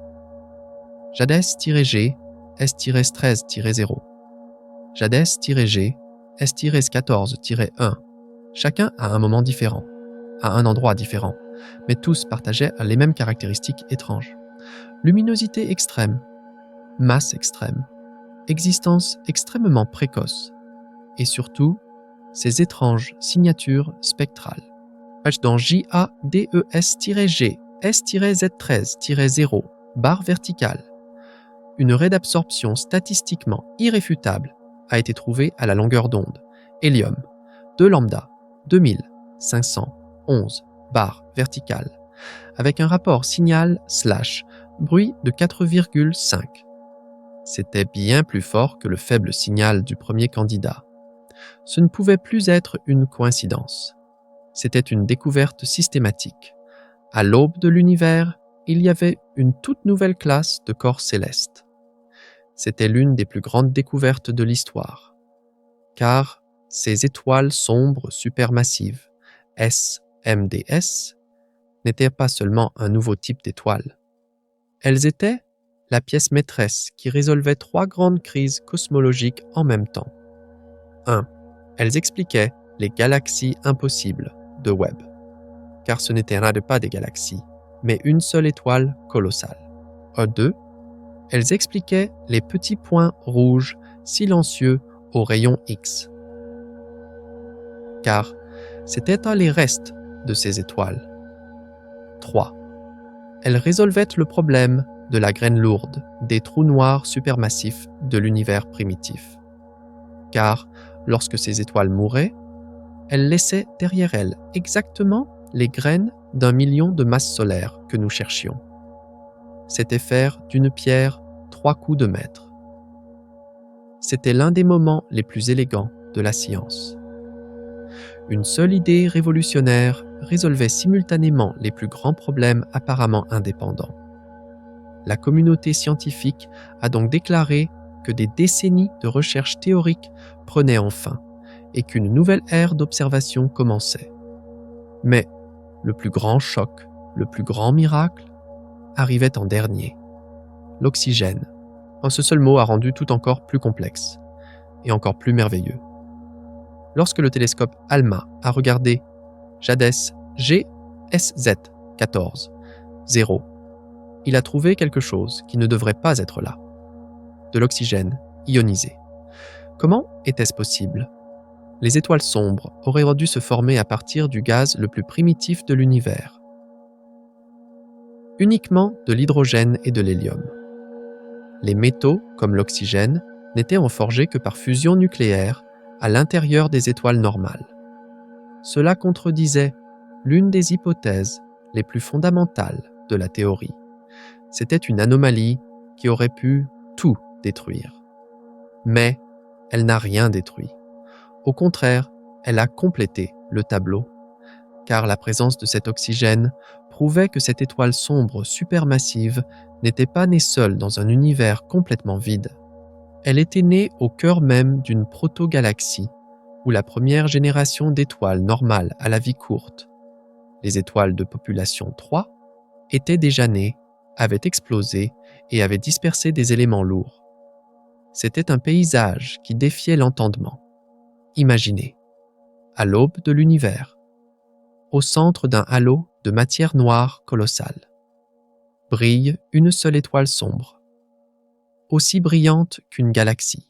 [SPEAKER 1] JADES-G S-13-0. JADES-G S-14-1. Chacun à un moment différent, à un endroit différent, mais tous partageaient les mêmes caractéristiques étranges. Luminosité extrême, masse extrême, existence extrêmement précoce, et surtout, ces étranges signatures spectrales. Dans JADES-G S-Z13-0, barre verticale, une raie d'absorption statistiquement irréfutable a été trouvée à la longueur d'onde, hélium, 2 lambda, 2511, barre verticale, avec un rapport signal/bruit de 4,5. C'était bien plus fort que le faible signal du premier candidat. Ce ne pouvait plus être une coïncidence. C'était une découverte systématique. À l'aube de l'univers, il y avait une toute nouvelle classe de corps célestes. C'était l'une des plus grandes découvertes de l'histoire. Car ces étoiles sombres supermassives, SMDS, n'étaient pas seulement un nouveau type d'étoile. Elles étaient la pièce maîtresse qui résolvait 3 grandes crises cosmologiques en même temps. 1. Elles expliquaient les galaxies impossibles de Webb, car ce n'étaient pas des galaxies, mais une seule étoile colossale. 2. Elles expliquaient les petits points rouges silencieux aux rayons X, car c'étaient les restes de ces étoiles. 3. Elles résolvaient le problème de la graine lourde des trous noirs supermassifs de l'univers primitif. Car lorsque ces étoiles mouraient, elles laissaient derrière elles exactement les graines d'1 million de masses solaires que nous cherchions. C'était faire d'une pierre 3 coups de maître. C'était l'un des moments les plus élégants de la science. Une seule idée révolutionnaire résolvait simultanément les plus grands problèmes apparemment indépendants. La communauté scientifique a donc déclaré que des décennies de recherche théorique prenaient enfin et qu'une nouvelle ère d'observation commençait. Mais le plus grand choc, le plus grand miracle, arrivait en dernier. L'oxygène. Ce seul mot a rendu tout encore plus complexe et encore plus merveilleux. Lorsque le télescope ALMA a regardé JADES GSZ 14-0, il a trouvé quelque chose qui ne devrait pas être là. De l'oxygène ionisé. Comment était-ce possible ? Les étoiles sombres auraient dû se former à partir du gaz le plus primitif de l'univers. Uniquement de l'hydrogène et de l'hélium. Les métaux, comme l'oxygène, n'étaient en forgés que par fusion nucléaire à l'intérieur des étoiles normales. Cela contredisait l'une des hypothèses les plus fondamentales de la théorie. C'était une anomalie qui aurait pu tout détruire. Mais elle n'a rien détruit. Au contraire, elle a complété le tableau, car la présence de cet oxygène prouvait que cette étoile sombre supermassive n'était pas née seule dans un univers complètement vide. Elle était née au cœur même d'une proto-galaxie, où la première génération d'étoiles normales à la vie courte, les étoiles de population 3, étaient déjà nées, avaient explosé et avaient dispersé des éléments lourds. C'était un paysage qui défiait l'entendement. Imaginez, à l'aube de l'univers, au centre d'un halo de matière noire colossale, brille une seule étoile sombre, aussi brillante qu'une galaxie,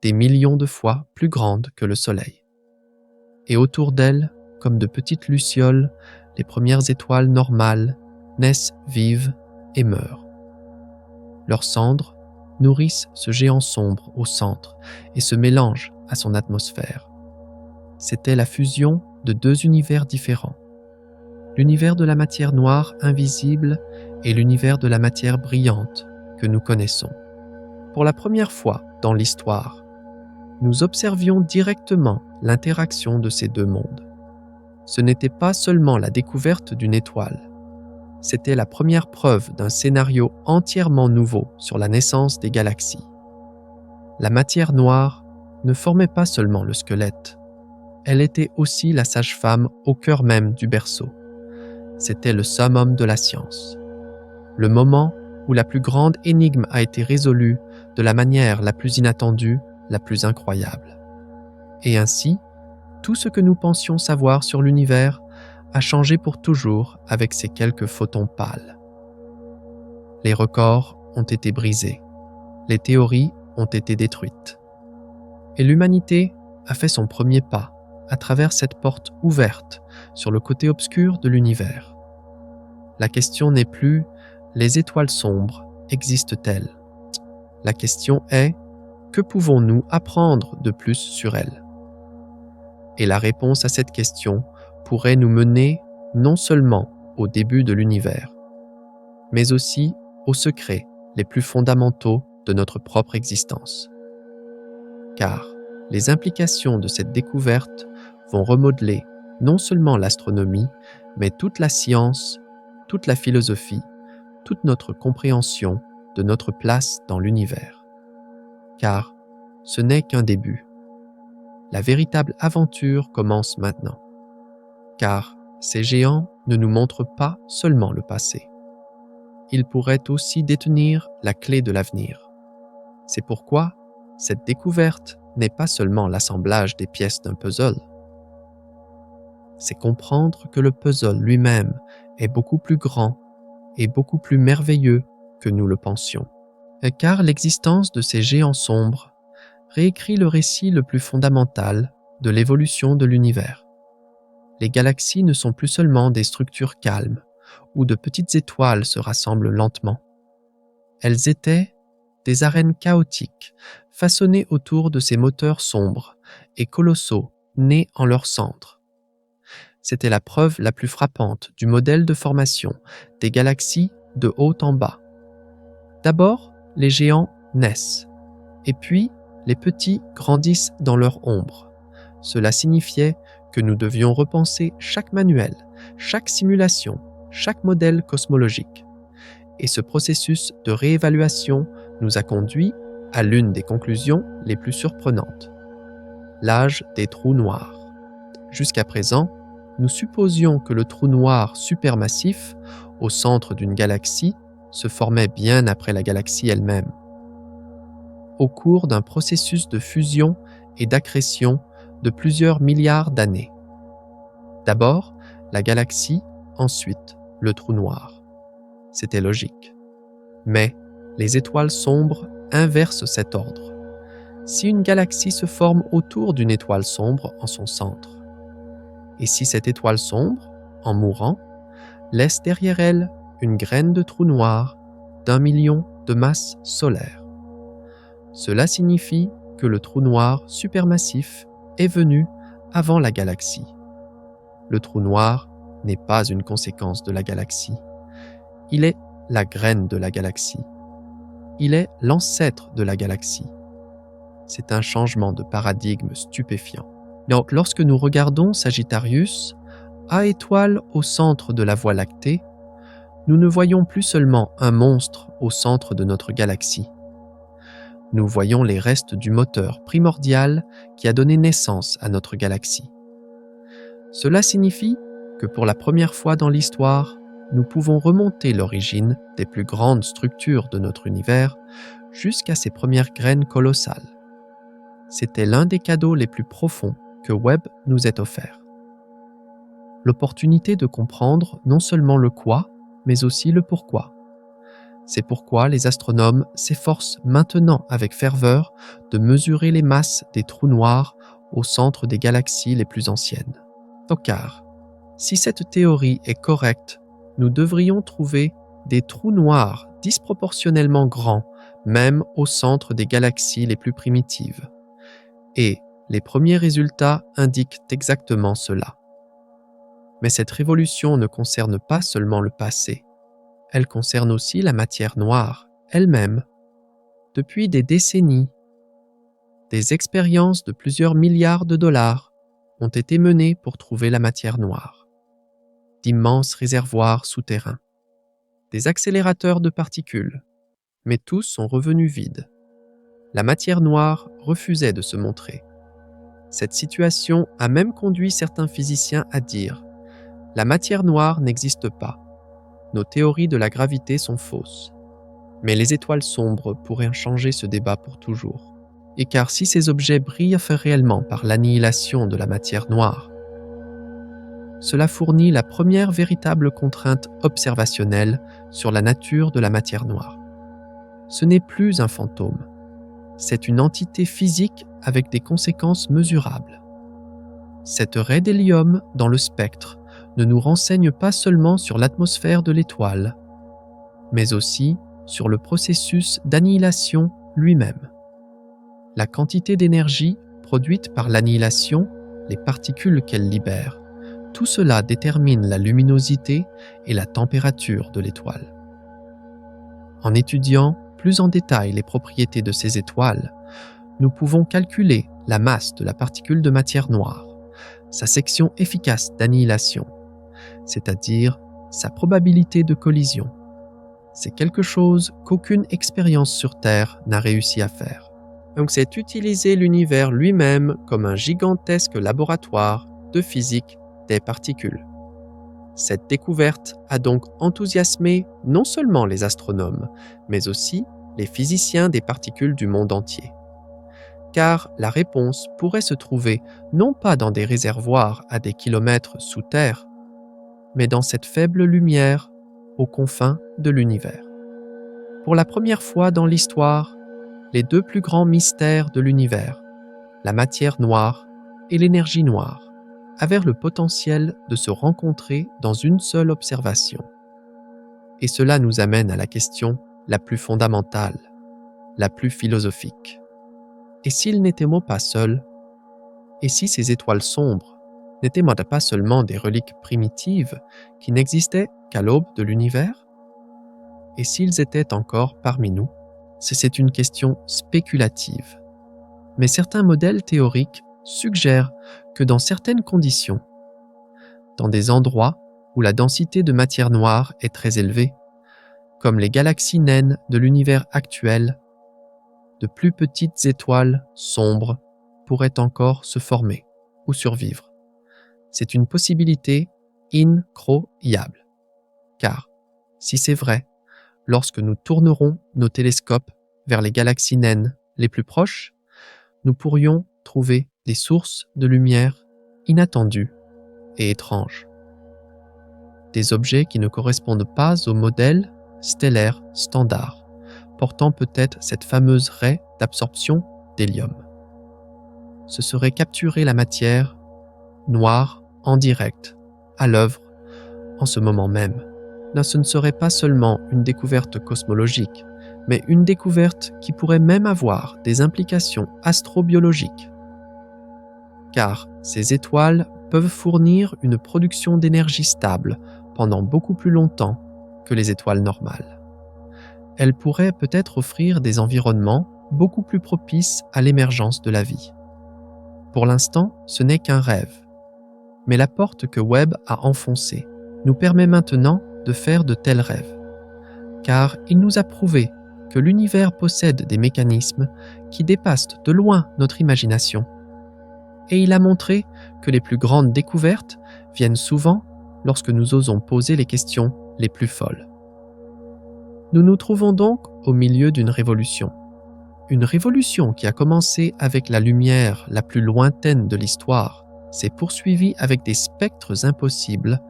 [SPEAKER 1] des millions de fois plus grande que le Soleil. Et autour d'elle, comme de petites lucioles, les premières étoiles normales naissent vives et meurent. Leurs cendres nourrissent ce géant sombre au centre et se mélangent à son atmosphère. C'était la fusion de deux univers différents. L'univers de la matière noire invisible et l'univers de la matière brillante que nous connaissons. Pour la première fois dans l'histoire, nous observions directement l'interaction de ces deux mondes. Ce n'était pas seulement la découverte d'une étoile, c'était la première preuve d'un scénario entièrement nouveau sur la naissance des galaxies. La matière noire ne formait pas seulement le squelette, elle était aussi la sage-femme au cœur même du berceau. C'était le summum de la science. Le moment où la plus grande énigme a été résolue de la manière la plus inattendue, la plus incroyable. Et ainsi, tout ce que nous pensions savoir sur l'univers a changé pour toujours avec ces quelques photons pâles. Les records ont été brisés, les théories ont été détruites. Et l'humanité a fait son premier pas à travers cette porte ouverte sur le côté obscur de l'univers. La question n'est plus « les étoiles sombres existent-elles ?» La question est « que pouvons-nous apprendre de plus sur elles ?» Et la réponse à cette question pourrait nous mener non seulement au début de l'univers, mais aussi aux secrets les plus fondamentaux de notre propre existence. Car les implications de cette découverte vont remodeler non seulement l'astronomie, mais toute la science, toute la philosophie, toute notre compréhension de notre place dans l'univers. Car ce n'est qu'un début. La véritable aventure commence maintenant. Car ces géants ne nous montrent pas seulement le passé. Ils pourraient aussi détenir la clé de l'avenir. C'est pourquoi cette découverte n'est pas seulement l'assemblage des pièces d'un puzzle. C'est comprendre que le puzzle lui-même est beaucoup plus grand et beaucoup plus merveilleux que nous le pensions. Car l'existence de ces géants sombres réécrit le récit le plus fondamental de l'évolution de l'univers. Les galaxies ne sont plus seulement des structures calmes, où de petites étoiles se rassemblent lentement. Elles étaient des arènes chaotiques, façonnées autour de ces moteurs sombres et colossaux nés en leur centre. C'était la preuve la plus frappante du modèle de formation des galaxies de haut en bas. D'abord, les géants naissent, et puis les petits grandissent dans leur ombre. Cela signifiait que nous devions repenser chaque manuel, chaque simulation, chaque modèle cosmologique. Et ce processus de réévaluation nous a conduit à l'une des conclusions les plus surprenantes: l'âge des trous noirs. Jusqu'à présent, nous supposions que le trou noir supermassif, au centre d'une galaxie, se formait bien après la galaxie elle-même, au cours d'un processus de fusion et d'accrétion de plusieurs milliards d'années. D'abord, la galaxie, ensuite le trou noir. C'était logique. Mais les étoiles sombres inversent cet ordre. Si une galaxie se forme autour d'une étoile sombre en son centre, et si cette étoile sombre, en mourant, laisse derrière elle une graine de trou noir d'1 million de masses solaires, cela signifie que le trou noir supermassif est venu avant la galaxie. Le trou noir n'est pas une conséquence de la galaxie. Il est la graine de la galaxie. Il est l'ancêtre de la galaxie. C'est un changement de paradigme stupéfiant. Donc, lorsque nous regardons Sagittarius, A étoile au centre de la Voie lactée, nous ne voyons plus seulement un monstre au centre de notre galaxie. Nous voyons les restes du moteur primordial qui a donné naissance à notre galaxie. Cela signifie que pour la première fois dans l'histoire, nous pouvons remonter l'origine des plus grandes structures de notre univers jusqu'à ses premières graines colossales. C'était l'un des cadeaux les plus profonds que Webb nous ait offert. L'opportunité de comprendre non seulement le quoi, mais aussi le pourquoi. C'est pourquoi les astronomes s'efforcent maintenant avec ferveur de mesurer les masses des trous noirs au centre des galaxies les plus anciennes. Car, si cette théorie est correcte, nous devrions trouver des trous noirs disproportionnellement grands, même au centre des galaxies les plus primitives. Et les premiers résultats indiquent exactement cela. Mais cette révolution ne concerne pas seulement le passé, elle concerne aussi la matière noire elle-même. Depuis des décennies, des expériences de plusieurs milliards de dollars ont été menées pour trouver la matière noire. D'immenses réservoirs souterrains, des accélérateurs de particules, mais tous sont revenus vides. La matière noire refusait de se montrer. Cette situation a même conduit certains physiciens à dire « La matière noire n'existe pas. Nos théories de la gravité sont fausses. » Mais les étoiles sombres pourraient changer ce débat pour toujours. Et car si ces objets brillent réellement par l'annihilation de la matière noire, cela fournit la première véritable contrainte observationnelle sur la nature de la matière noire. Ce n'est plus un fantôme, c'est une entité physique avec des conséquences mesurables. Cette raie d'hélium dans le spectre ne nous renseigne pas seulement sur l'atmosphère de l'étoile, mais aussi sur le processus d'annihilation lui-même. La quantité d'énergie produite par l'annihilation, les particules qu'elle libère, tout cela détermine la luminosité et la température de l'étoile. En étudiant plus en détail les propriétés de ces étoiles, nous pouvons calculer la masse de la particule de matière noire, sa section efficace d'annihilation, c'est-à-dire sa probabilité de collision. C'est quelque chose qu'aucune expérience sur Terre n'a réussi à faire. Donc c'est utiliser l'univers lui-même comme un gigantesque laboratoire de physique des particules. Cette découverte a donc enthousiasmé non seulement les astronomes, mais aussi les physiciens des particules du monde entier. Car la réponse pourrait se trouver non pas dans des réservoirs à des kilomètres sous terre, mais dans cette faible lumière aux confins de l'univers. Pour la première fois dans l'histoire, les deux plus grands mystères de l'univers, la matière noire et l'énergie noire, avaient le potentiel de se rencontrer dans une seule observation. Et cela nous amène à la question la plus fondamentale, la plus philosophique. Et s'ils n'étaient pas seuls? Et si ces étoiles sombres n'étaient pas seulement des reliques primitives qui n'existaient qu'à l'aube de l'univers? Et s'ils étaient encore parmi nous? C'est une question spéculative. Mais certains modèles théoriques suggèrent que dans certaines conditions, dans des endroits où la densité de matière noire est très élevée, comme les galaxies naines de l'univers actuel, de plus petites étoiles sombres pourraient encore se former ou survivre. C'est une possibilité incroyable. Car, si c'est vrai, lorsque nous tournerons nos télescopes vers les galaxies naines les plus proches, nous pourrions trouver des sources de lumière inattendues et étranges. Des objets qui ne correspondent pas au modèle stellaire standard, portant peut-être cette fameuse raie d'absorption d'hélium. Ce serait capturer la matière noire en direct, à l'œuvre, en ce moment même. Là, ce ne serait pas seulement une découverte cosmologique, mais une découverte qui pourrait même avoir des implications astrobiologiques. Car ces étoiles peuvent fournir une production d'énergie stable pendant beaucoup plus longtemps que les étoiles normales. Elles pourraient peut-être offrir des environnements beaucoup plus propices à l'émergence de la vie. Pour l'instant, ce n'est qu'un rêve, mais la porte que Webb a enfoncée nous permet maintenant de faire de tels rêves, car il nous a prouvé que l'univers possède des mécanismes qui dépassent de loin notre imagination. Et il a montré que les plus grandes découvertes viennent souvent lorsque nous osons poser les questions les plus folles. Nous nous trouvons donc au milieu d'une révolution. Une révolution qui a commencé avec la lumière la plus lointaine de l'histoire, s'est poursuivie avec des spectres impossibles,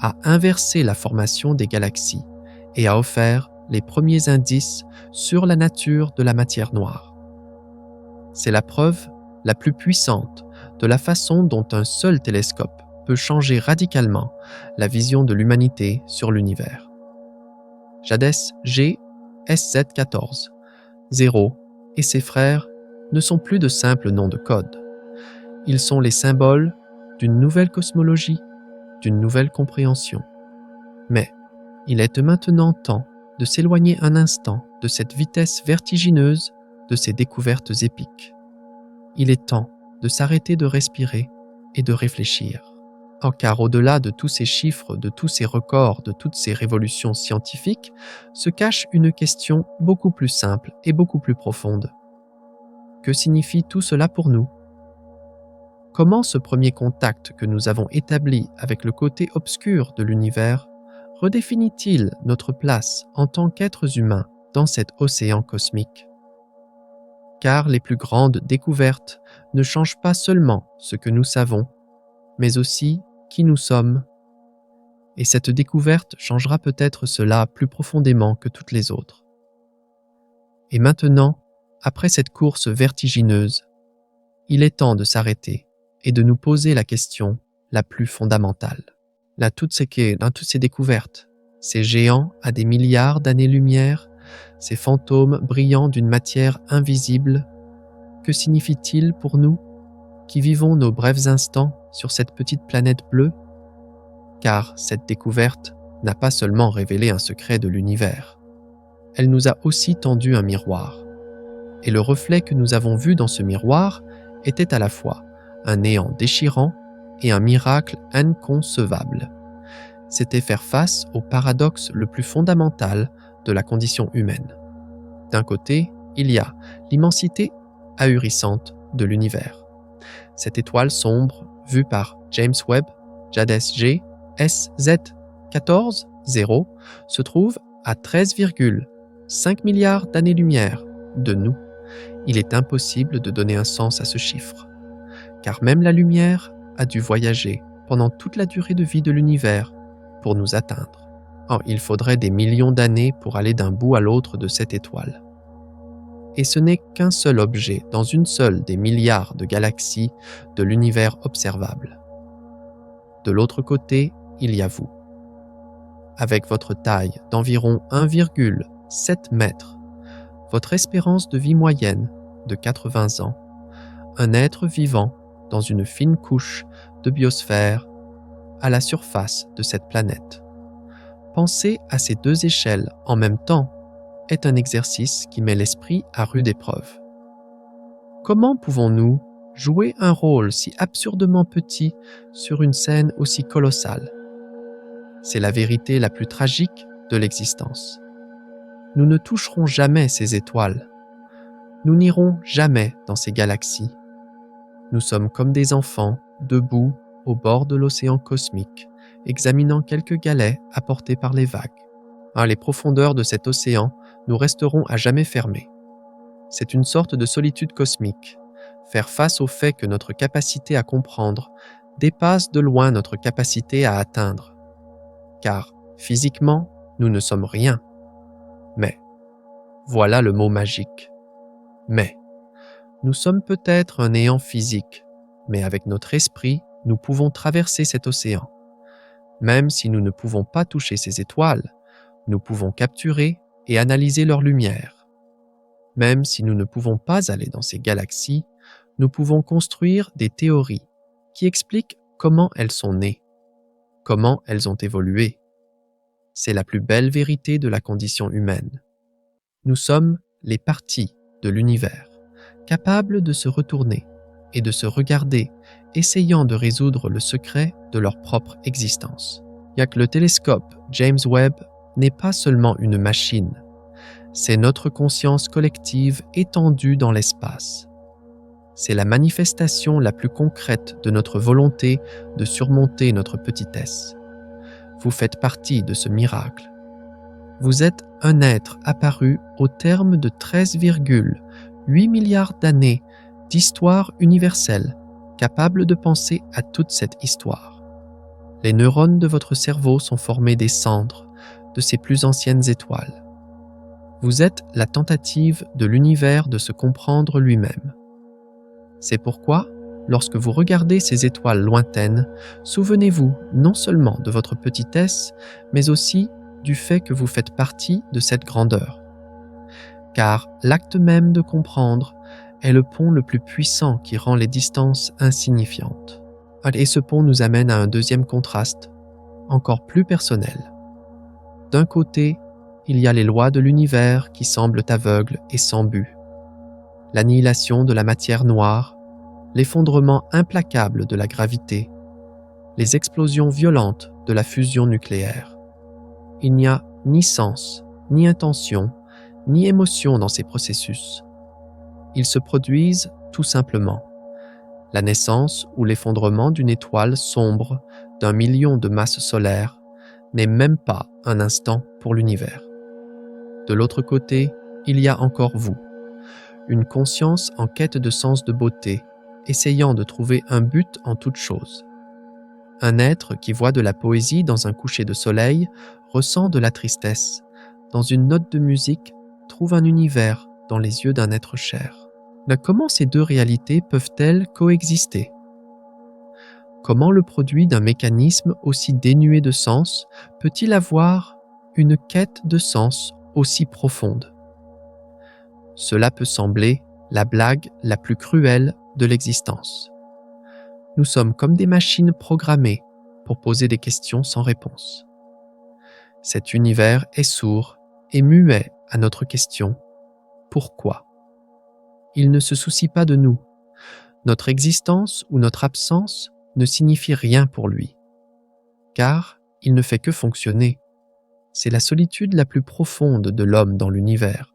[SPEAKER 1] a inversé la formation des galaxies et a offert les premiers indices sur la nature de la matière noire. C'est la preuve la plus puissante de la façon dont un seul télescope peut changer radicalement la vision de l'humanité sur l'univers. Jades G SZ14, 0 et ses frères ne sont plus de simples noms de code. Ils sont les symboles d'une nouvelle cosmologie, d'une nouvelle compréhension. Mais il est maintenant temps de s'éloigner un instant de cette vitesse vertigineuse de ces découvertes épiques. Il est temps de s'arrêter de respirer et de réfléchir. Car au-delà de tous ces chiffres, de tous ces records, de toutes ces révolutions scientifiques, se cache une question beaucoup plus simple et beaucoup plus profonde. Que signifie tout cela pour nous? Comment ce premier contact que nous avons établi avec le côté obscur de l'univers redéfinit-il notre place en tant qu'êtres humains dans cet océan cosmique? Car les plus grandes découvertes ne changent pas seulement ce que nous savons, mais aussi qui nous sommes. Et cette découverte changera peut-être cela plus profondément que toutes les autres. Et maintenant, après cette course vertigineuse, il est temps de s'arrêter et de nous poser la question la plus fondamentale. Dans toutes ces découvertes, ces géants à des milliards d'années-lumière, ces fantômes brillants d'une matière invisible, que signifie-t-il pour nous qui vivons nos brefs instants sur cette petite planète bleue? Car cette découverte n'a pas seulement révélé un secret de l'univers, elle nous a aussi tendu un miroir. Et le reflet que nous avons vu dans ce miroir était à la fois un néant déchirant et un miracle inconcevable. C'était faire face au paradoxe le plus fondamental de la condition humaine. D'un côté, il y a l'immensité ahurissante de l'univers. Cette étoile sombre, vue par James Webb, Jades G SZ14, 0, se trouve à 13,5 milliards d'années-lumière de nous. Il est impossible de donner un sens à ce chiffre, car même la lumière a dû voyager pendant toute la durée de vie de l'univers pour nous atteindre. Il faudrait des millions d'années pour aller d'un bout à l'autre de cette étoile. Et ce n'est qu'un seul objet dans une seule des milliards de galaxies de l'univers observable. De l'autre côté, il y a vous. avec votre taille d'environ 1,7 mètre, votre espérance de vie moyenne de 80 ans, un être vivant dans une fine couche de biosphère à la surface de cette planète. Penser à ces deux échelles en même temps est un exercice qui met l'esprit à rude épreuve. Comment pouvons-nous jouer un rôle si absurdement petit sur une scène aussi colossale? C'est la vérité la plus tragique de l'existence. Nous ne toucherons jamais ces étoiles. Nous n'irons jamais dans ces galaxies. Nous sommes comme des enfants, debout au bord de l'océan cosmique, examinant quelques galets apportés par les vagues. À les profondeurs de cet océan, nous resterons à jamais fermés. C'est une sorte de solitude cosmique, faire face au fait que notre capacité à comprendre dépasse de loin notre capacité à atteindre. Car, physiquement, nous ne sommes rien. Mais, voilà le mot magique. Mais, nous sommes peut-être un néant physique, mais avec notre esprit, nous pouvons traverser cet océan. Même si nous ne pouvons pas toucher ces étoiles, nous pouvons capturer et analyser leur lumière. Même si nous ne pouvons pas aller dans ces galaxies, nous pouvons construire des théories qui expliquent comment elles sont nées, comment elles ont évolué. C'est la plus belle vérité de la condition humaine. Nous sommes les parties de l'univers, capables de se retourner et de se regarder, essayant de résoudre le secret de leur propre existence. Il y a que le télescope James Webb n'est pas seulement une machine, c'est notre conscience collective étendue dans l'espace. C'est la manifestation la plus concrète de notre volonté de surmonter notre petitesse. Vous faites partie de ce miracle. Vous êtes un être apparu au terme de 13,8 milliards d'années d'histoire universelle, capable de penser à toute cette histoire. Les neurones de votre cerveau sont formés des cendres de ces plus anciennes étoiles. Vous êtes la tentative de l'univers de se comprendre lui-même. C'est pourquoi, lorsque vous regardez ces étoiles lointaines, souvenez-vous non seulement de votre petitesse, mais aussi du fait que vous faites partie de cette grandeur. Car l'acte même de comprendre est le pont le plus puissant qui rend les distances insignifiantes. Et ce pont nous amène à un deuxième contraste, encore plus personnel. D'un côté, il y a les lois de l'univers qui semblent aveugles et sans but. L'annihilation de la matière noire, l'effondrement implacable de la gravité, les explosions violentes de la fusion nucléaire. Il n'y a ni sens, ni intention, ni émotion dans ces processus. Ils se produisent tout simplement. La naissance ou l'effondrement d'une étoile sombre d'1 million de masses solaires n'est même pas un instant pour l'univers. De l'autre côté, il y a encore vous, une conscience en quête de sens de beauté, essayant de trouver un but en toute chose. Un être qui voit de la poésie dans un coucher de soleil ressent de la tristesse, dans une note de musique trouve un univers dans les yeux d'un être cher. Mais comment ces deux réalités peuvent-elles coexister? Comment le produit d'un mécanisme aussi dénué de sens peut-il avoir une quête de sens aussi profonde? Cela peut sembler la blague la plus cruelle de l'existence. Nous sommes comme des machines programmées pour poser des questions sans réponse. Cet univers est sourd et muet à notre question « Pourquoi ?» Il ne se soucie pas de nous. Notre existence ou notre absence ne signifie rien pour lui, car il ne fait que fonctionner. C'est la solitude la plus profonde de l'homme dans l'univers.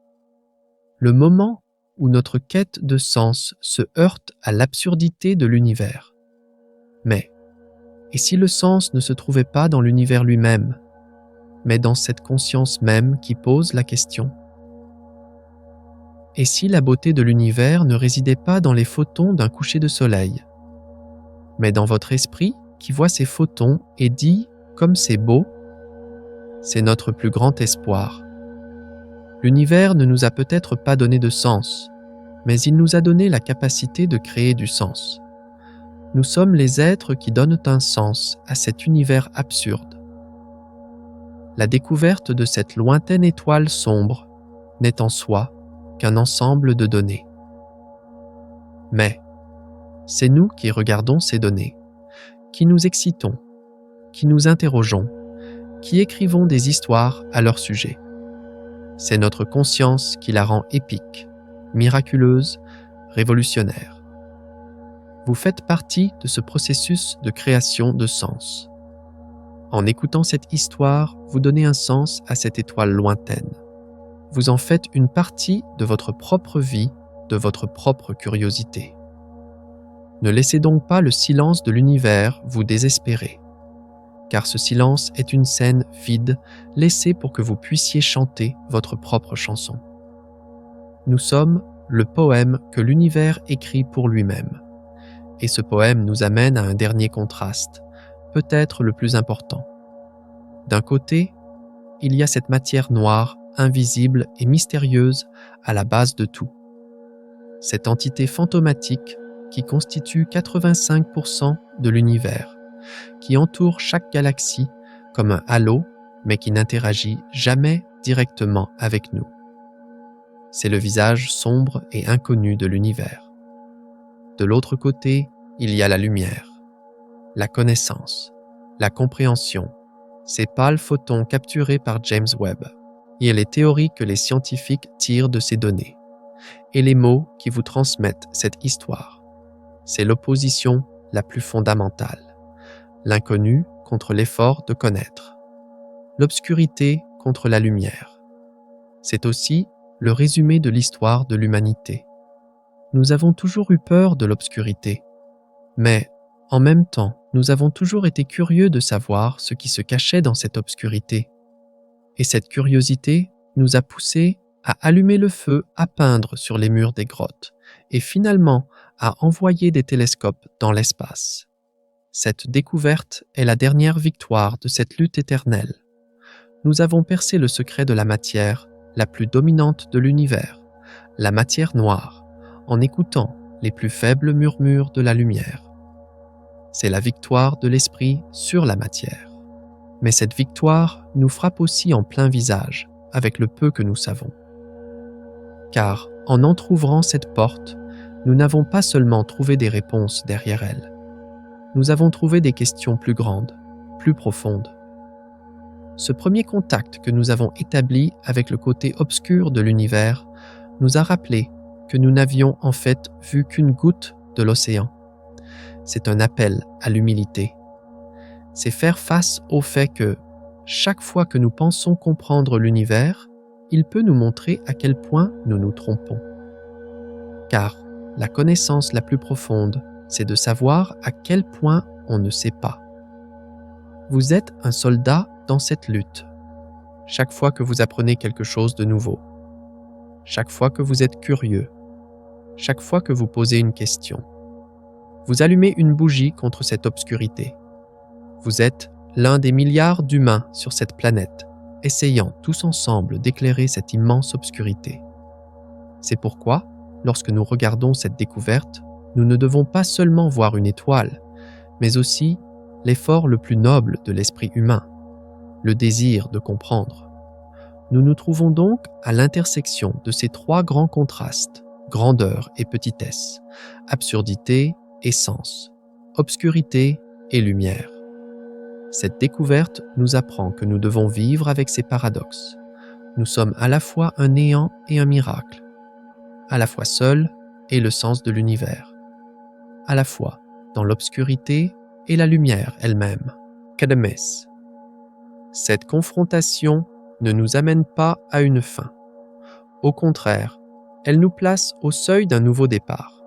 [SPEAKER 1] Le moment où notre quête de sens se heurte à l'absurdité de l'univers. Mais, et si le sens ne se trouvait pas dans l'univers lui-même, mais dans cette conscience même qui pose la question? Et si la beauté de l'univers ne résidait pas dans les photons d'un coucher de soleil, mais dans votre esprit qui voit ces photons et dit, comme c'est beau, c'est notre plus grand espoir. L'univers ne nous a peut-être pas donné de sens, mais il nous a donné la capacité de créer du sens. Nous sommes les êtres qui donnent un sens à cet univers absurde. la découverte de cette lointaine étoile sombre n'est en soi qu'un ensemble de données. Mais c'est nous qui regardons ces données, qui nous excitons, qui nous interrogeons, qui écrivons des histoires à leur sujet. C'est notre conscience qui la rend épique, miraculeuse, révolutionnaire. Vous faites partie de ce processus de création de sens. En écoutant cette histoire, vous donnez un sens à cette étoile lointaine. Vous en faites une partie de votre propre vie, de votre propre curiosité. Ne laissez donc pas le silence de l'univers vous désespérer, car ce silence est une scène vide laissée pour que vous puissiez chanter votre propre chanson. Nous sommes le poème que l'univers écrit pour lui-même. Et ce poème nous amène à un dernier contraste, peut-être le plus important. D'un côté, il y a cette matière noire, invisible et mystérieuse à la base de tout. Cette entité fantomatique qui constitue 85% de l'univers, qui entoure chaque galaxie comme un halo, mais qui n'interagit jamais directement avec nous. C'est le visage sombre et inconnu de l'univers. De l'autre côté, il y a la lumière, la connaissance, la compréhension, ces pâles photons capturés par James Webb, et les théories que les scientifiques tirent de ces données, et les mots qui vous transmettent cette histoire. C'est l'opposition la plus fondamentale, l'inconnu contre l'effort de connaître, l'obscurité contre la lumière. C'est aussi le résumé de l'histoire de l'humanité. Nous avons toujours eu peur de l'obscurité, mais en même temps, nous avons toujours été curieux de savoir ce qui se cachait dans cette obscurité. Et cette curiosité nous a poussés à allumer le feu, à peindre sur les murs des grottes, et finalement à envoyer des télescopes dans l'espace. Cette découverte est la dernière victoire de cette lutte éternelle. Nous avons percé le secret de la matière la plus dominante de l'univers, la matière noire, en écoutant les plus faibles murmures de la lumière. C'est la victoire de l'esprit sur la matière. Mais cette victoire nous frappe aussi en plein visage, avec le peu que nous savons. Car, en entr'ouvrant cette porte, nous n'avons pas seulement trouvé des réponses derrière elle. Nous avons trouvé des questions plus grandes, plus profondes. Ce premier contact que nous avons établi avec le côté obscur de l'univers nous a rappelé que nous n'avions en fait vu qu'une goutte de l'océan. C'est un appel à l'humilité. C'est faire face au fait que, chaque fois que nous pensons comprendre l'univers, il peut nous montrer à quel point nous nous trompons. Car la connaissance la plus profonde, c'est de savoir à quel point on ne sait pas. Vous êtes un soldat dans cette lutte. Chaque fois que vous apprenez quelque chose de nouveau, chaque fois que vous êtes curieux, chaque fois que vous posez une question, vous allumez une bougie contre cette obscurité. Vous êtes l'un des milliards d'humains sur cette planète, essayant tous ensemble d'éclairer cette immense obscurité. C'est pourquoi, lorsque nous regardons cette découverte, nous ne devons pas seulement voir une étoile, mais aussi l'effort le plus noble de l'esprit humain, le désir de comprendre. Nous nous trouvons donc à l'intersection de ces trois grands contrastes, grandeur et petitesse, absurdité et sens, obscurité et lumière. Cette découverte nous apprend que nous devons vivre avec ces paradoxes. Nous sommes à la fois un néant et un miracle, à la fois seul et le sens de l'univers, à la fois dans l'obscurité et la lumière elle-même. Kadames. Cette confrontation ne nous amène pas à une fin. Au contraire, elle nous place au seuil d'un nouveau départ.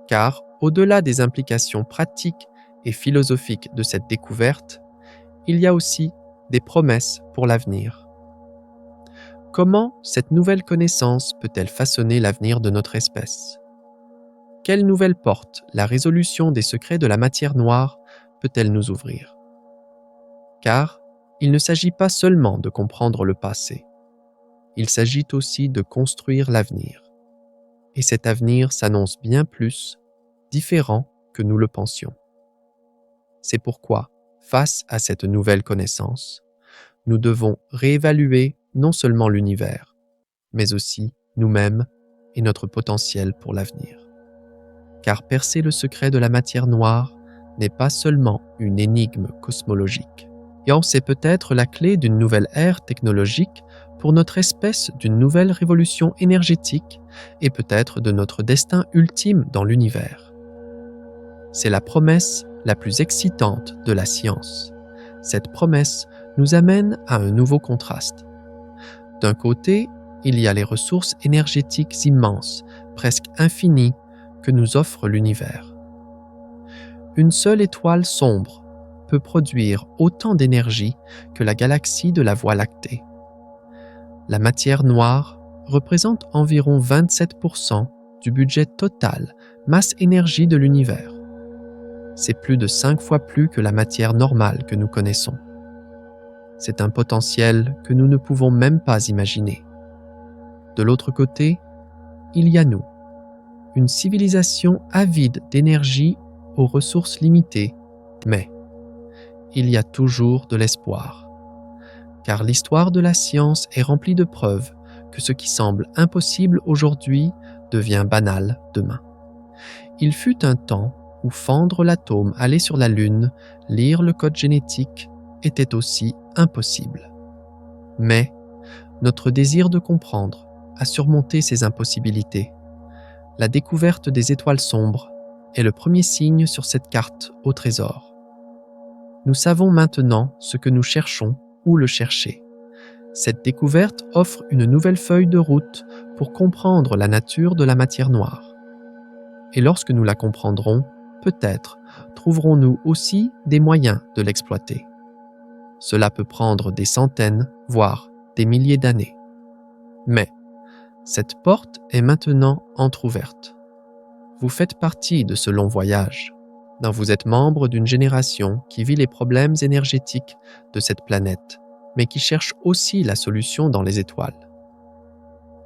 [SPEAKER 1] Car, au-delà des implications pratiques et philosophiques de cette découverte, il y a aussi des promesses pour l'avenir. Comment cette nouvelle connaissance peut-elle façonner l'avenir de notre espèce? Quelle nouvelle porte la résolution des secrets de la matière noire peut-elle nous ouvrir? Car il ne s'agit pas seulement de comprendre le passé, il s'agit aussi de construire l'avenir. Et cet avenir s'annonce bien plus différent que nous le pensions. C'est pourquoi, face à cette nouvelle connaissance, nous devons réévaluer non seulement l'univers, mais aussi nous-mêmes et notre potentiel pour l'avenir. Car percer le secret de la matière noire n'est pas seulement une énigme cosmologique. Et c'est peut-être la clé d'une nouvelle ère technologique pour notre espèce, d'une nouvelle révolution énergétique et peut-être de notre destin ultime dans l'univers. C'est la promesse la plus excitante de la science. Cette promesse nous amène à un nouveau contraste. D'un côté, il y a les ressources énergétiques immenses, presque infinies, que nous offre l'univers. Une seule étoile sombre peut produire autant d'énergie que la galaxie de la Voie lactée. La matière noire représente environ 27% du budget total masse-énergie de l'univers. C'est plus de 5 fois plus que la matière normale que nous connaissons. C'est un potentiel que nous ne pouvons même pas imaginer. De l'autre côté, il y a nous, une civilisation avide d'énergie aux ressources limitées, mais il y a toujours de l'espoir. Car l'histoire de la science est remplie de preuves que ce qui semble impossible aujourd'hui devient banal demain. Il fut un temps où fendre l'atome, aller sur la Lune, lire le code génétique était aussi impossible. Mais notre désir de comprendre a surmonté ces impossibilités. La découverte des étoiles sombres est le premier signe sur cette carte au trésor. Nous savons maintenant ce que nous cherchons, où le chercher. Cette découverte offre une nouvelle feuille de route pour comprendre la nature de la matière noire. Et lorsque nous la comprendrons, peut-être trouverons-nous aussi des moyens de l'exploiter. Cela peut prendre des centaines, voire des milliers d'années. Mais cette porte est maintenant entr'ouverte. Vous faites partie de ce long voyage, dont vous êtes membre d'une génération qui vit les problèmes énergétiques de cette planète, mais qui cherche aussi la solution dans les étoiles.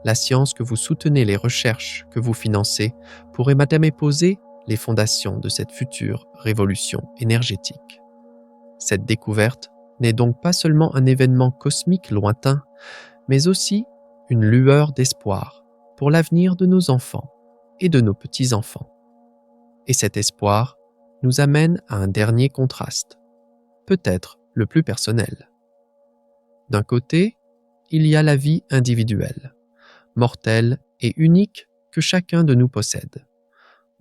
[SPEAKER 1] La science que vous soutenez, les recherches que vous financez, pourraient madame poser les fondations de cette future révolution énergétique. Cette découverte n'est donc pas seulement un événement cosmique lointain, mais aussi une lueur d'espoir pour l'avenir de nos enfants et de nos petits-enfants. Et cet espoir nous amène à un dernier contraste, peut-être le plus personnel. D'un côté, il y a la vie individuelle, mortelle et unique que chacun de nous possède.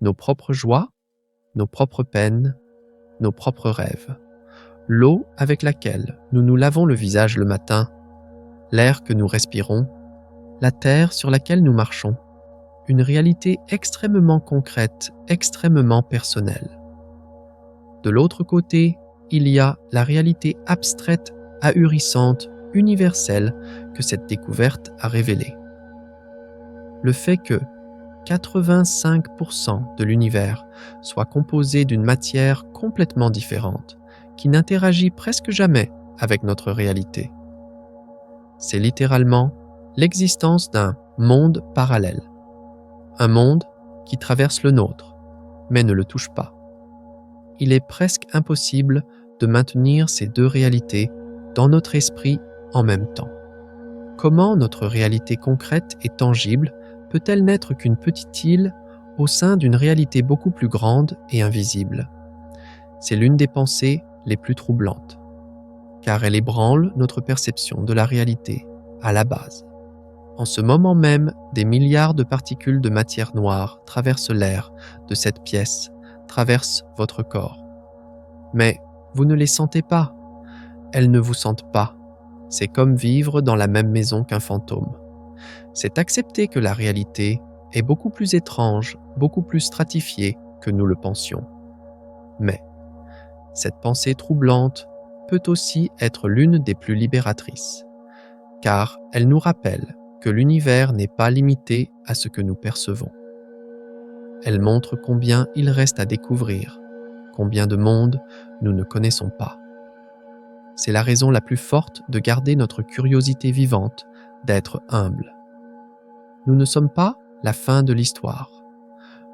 [SPEAKER 1] Nos propres joies, nos propres peines, nos propres rêves. L'eau avec laquelle nous nous lavons le visage le matin, l'air que nous respirons, la terre sur laquelle nous marchons. Une réalité extrêmement concrète, extrêmement personnelle. De l'autre côté, il y a la réalité abstraite, ahurissante, universelle que cette découverte a révélée. Le fait que 85% de l'univers soit composé d'une matière complètement différente, qui n'interagit presque jamais avec notre réalité. C'est littéralement l'existence d'un monde parallèle. Un monde qui traverse le nôtre, mais ne le touche pas. Il est presque impossible de maintenir ces deux réalités dans notre esprit en même temps. Comment notre réalité concrète et tangible peut-elle n'être qu'une petite île au sein d'une réalité beaucoup plus grande et invisible? C'est l'une des pensées les plus troublantes, car elle ébranle notre perception de la réalité à la base. En ce moment même, des milliards de particules de matière noire traversent l'air de cette pièce, traversent votre corps. Mais vous ne les sentez pas. Elles ne vous sentent pas. C'est comme vivre dans la même maison qu'un fantôme. C'est accepter que la réalité est beaucoup plus étrange, beaucoup plus stratifiée que nous le pensions. Mais cette pensée troublante peut aussi être l'une des plus libératrices, car elle nous rappelle que l'univers n'est pas limité à ce que nous percevons. Elle montre combien il reste à découvrir, combien de mondes nous ne connaissons pas. C'est la raison la plus forte de garder notre curiosité vivante, d'être humble. Nous ne sommes pas la fin de l'histoire.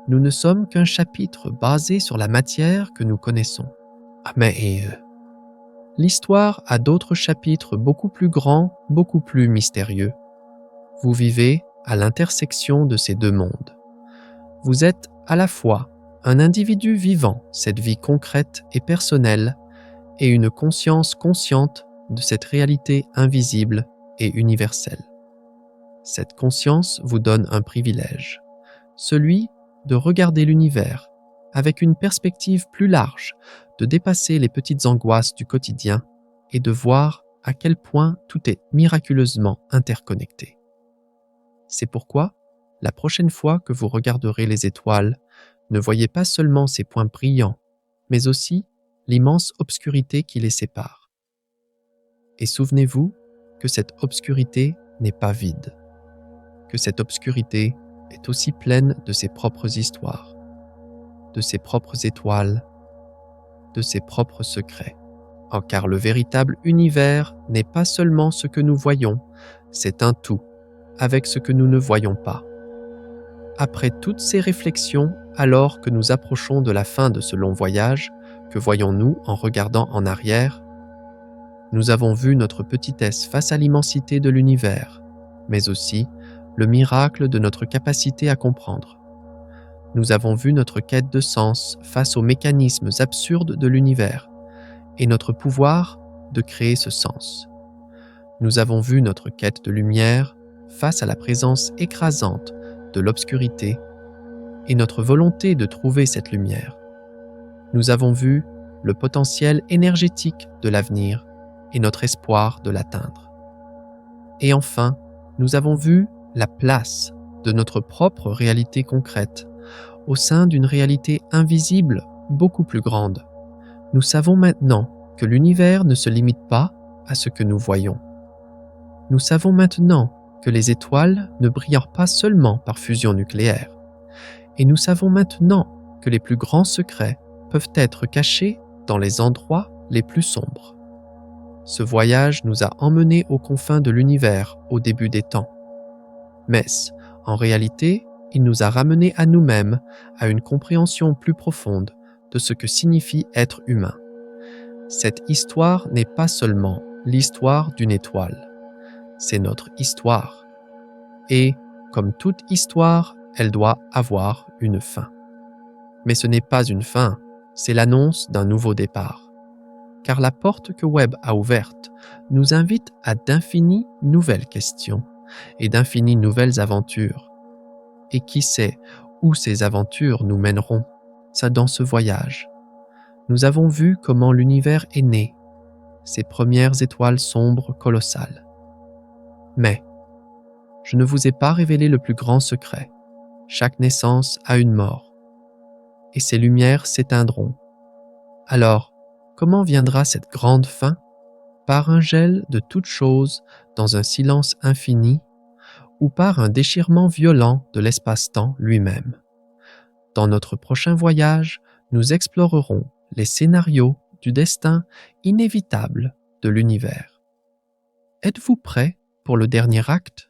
[SPEAKER 1] Nous ne sommes qu'un chapitre basé sur la matière que nous connaissons. Ah mais l'histoire a d'autres chapitres beaucoup plus grands, beaucoup plus mystérieux. Vous vivez à l'intersection de ces deux mondes. Vous êtes à la fois un individu vivant cette vie concrète et personnelle et une conscience consciente de cette réalité invisible et universelle. Cette conscience vous donne un privilège, celui de regarder l'univers avec une perspective plus large, de dépasser les petites angoisses du quotidien et de voir à quel point tout est miraculeusement interconnecté. C'est pourquoi, la prochaine fois que vous regarderez les étoiles, ne voyez pas seulement ces points brillants, mais aussi l'immense obscurité qui les sépare. Et souvenez-vous que cette obscurité n'est pas vide, que cette obscurité est aussi pleine de ses propres histoires, de ses propres étoiles, de ses propres secrets. Oh, car le véritable univers n'est pas seulement ce que nous voyons, c'est un tout avec ce que nous ne voyons pas. Après toutes ces réflexions, alors que nous approchons de la fin de ce long voyage, que voyons-nous en regardant en arrière? Nous avons vu notre petitesse face à l'immensité de l'univers, mais aussi le miracle de notre capacité à comprendre. Nous avons vu notre quête de sens face aux mécanismes absurdes de l'univers et notre pouvoir de créer ce sens. Nous avons vu notre quête de lumière face à la présence écrasante de l'obscurité et notre volonté de trouver cette lumière. Nous avons vu le potentiel énergétique de l'avenir et notre espoir de l'atteindre. Et enfin, nous avons vu la place de notre propre réalité concrète au sein d'une réalité invisible beaucoup plus grande. Nous savons maintenant que l'univers ne se limite pas à ce que nous voyons. Nous savons maintenant que les étoiles ne brillent pas seulement par fusion nucléaire. Et nous savons maintenant que les plus grands secrets peuvent être cachés dans les endroits les plus sombres. Ce voyage nous a emmenés aux confins de l'univers au début des temps. Mais, en réalité, il nous a ramenés à nous-mêmes, à une compréhension plus profonde de ce que signifie être humain. Cette histoire n'est pas seulement l'histoire d'une étoile, c'est notre histoire. Et, comme toute histoire, elle doit avoir une fin. Mais ce n'est pas une fin, c'est l'annonce d'un nouveau départ. Car la porte que Webb a ouverte nous invite à d'infinies nouvelles questions et d'infinies nouvelles aventures. Et qui sait où ces aventures nous mèneront, ça dans ce voyage. Nous avons vu comment l'univers est né, ses premières étoiles sombres colossales. Mais, je ne vous ai pas révélé le plus grand secret. Chaque naissance a une mort, et ces lumières s'éteindront. Alors, comment viendra cette grande fin? Par un gel de toutes choses dans un silence infini, ou par un déchirement violent de l'espace-temps lui-même? Dans notre prochain voyage, nous explorerons les scénarios du destin inévitable de l'univers. Êtes-vous prêt pour le dernier acte?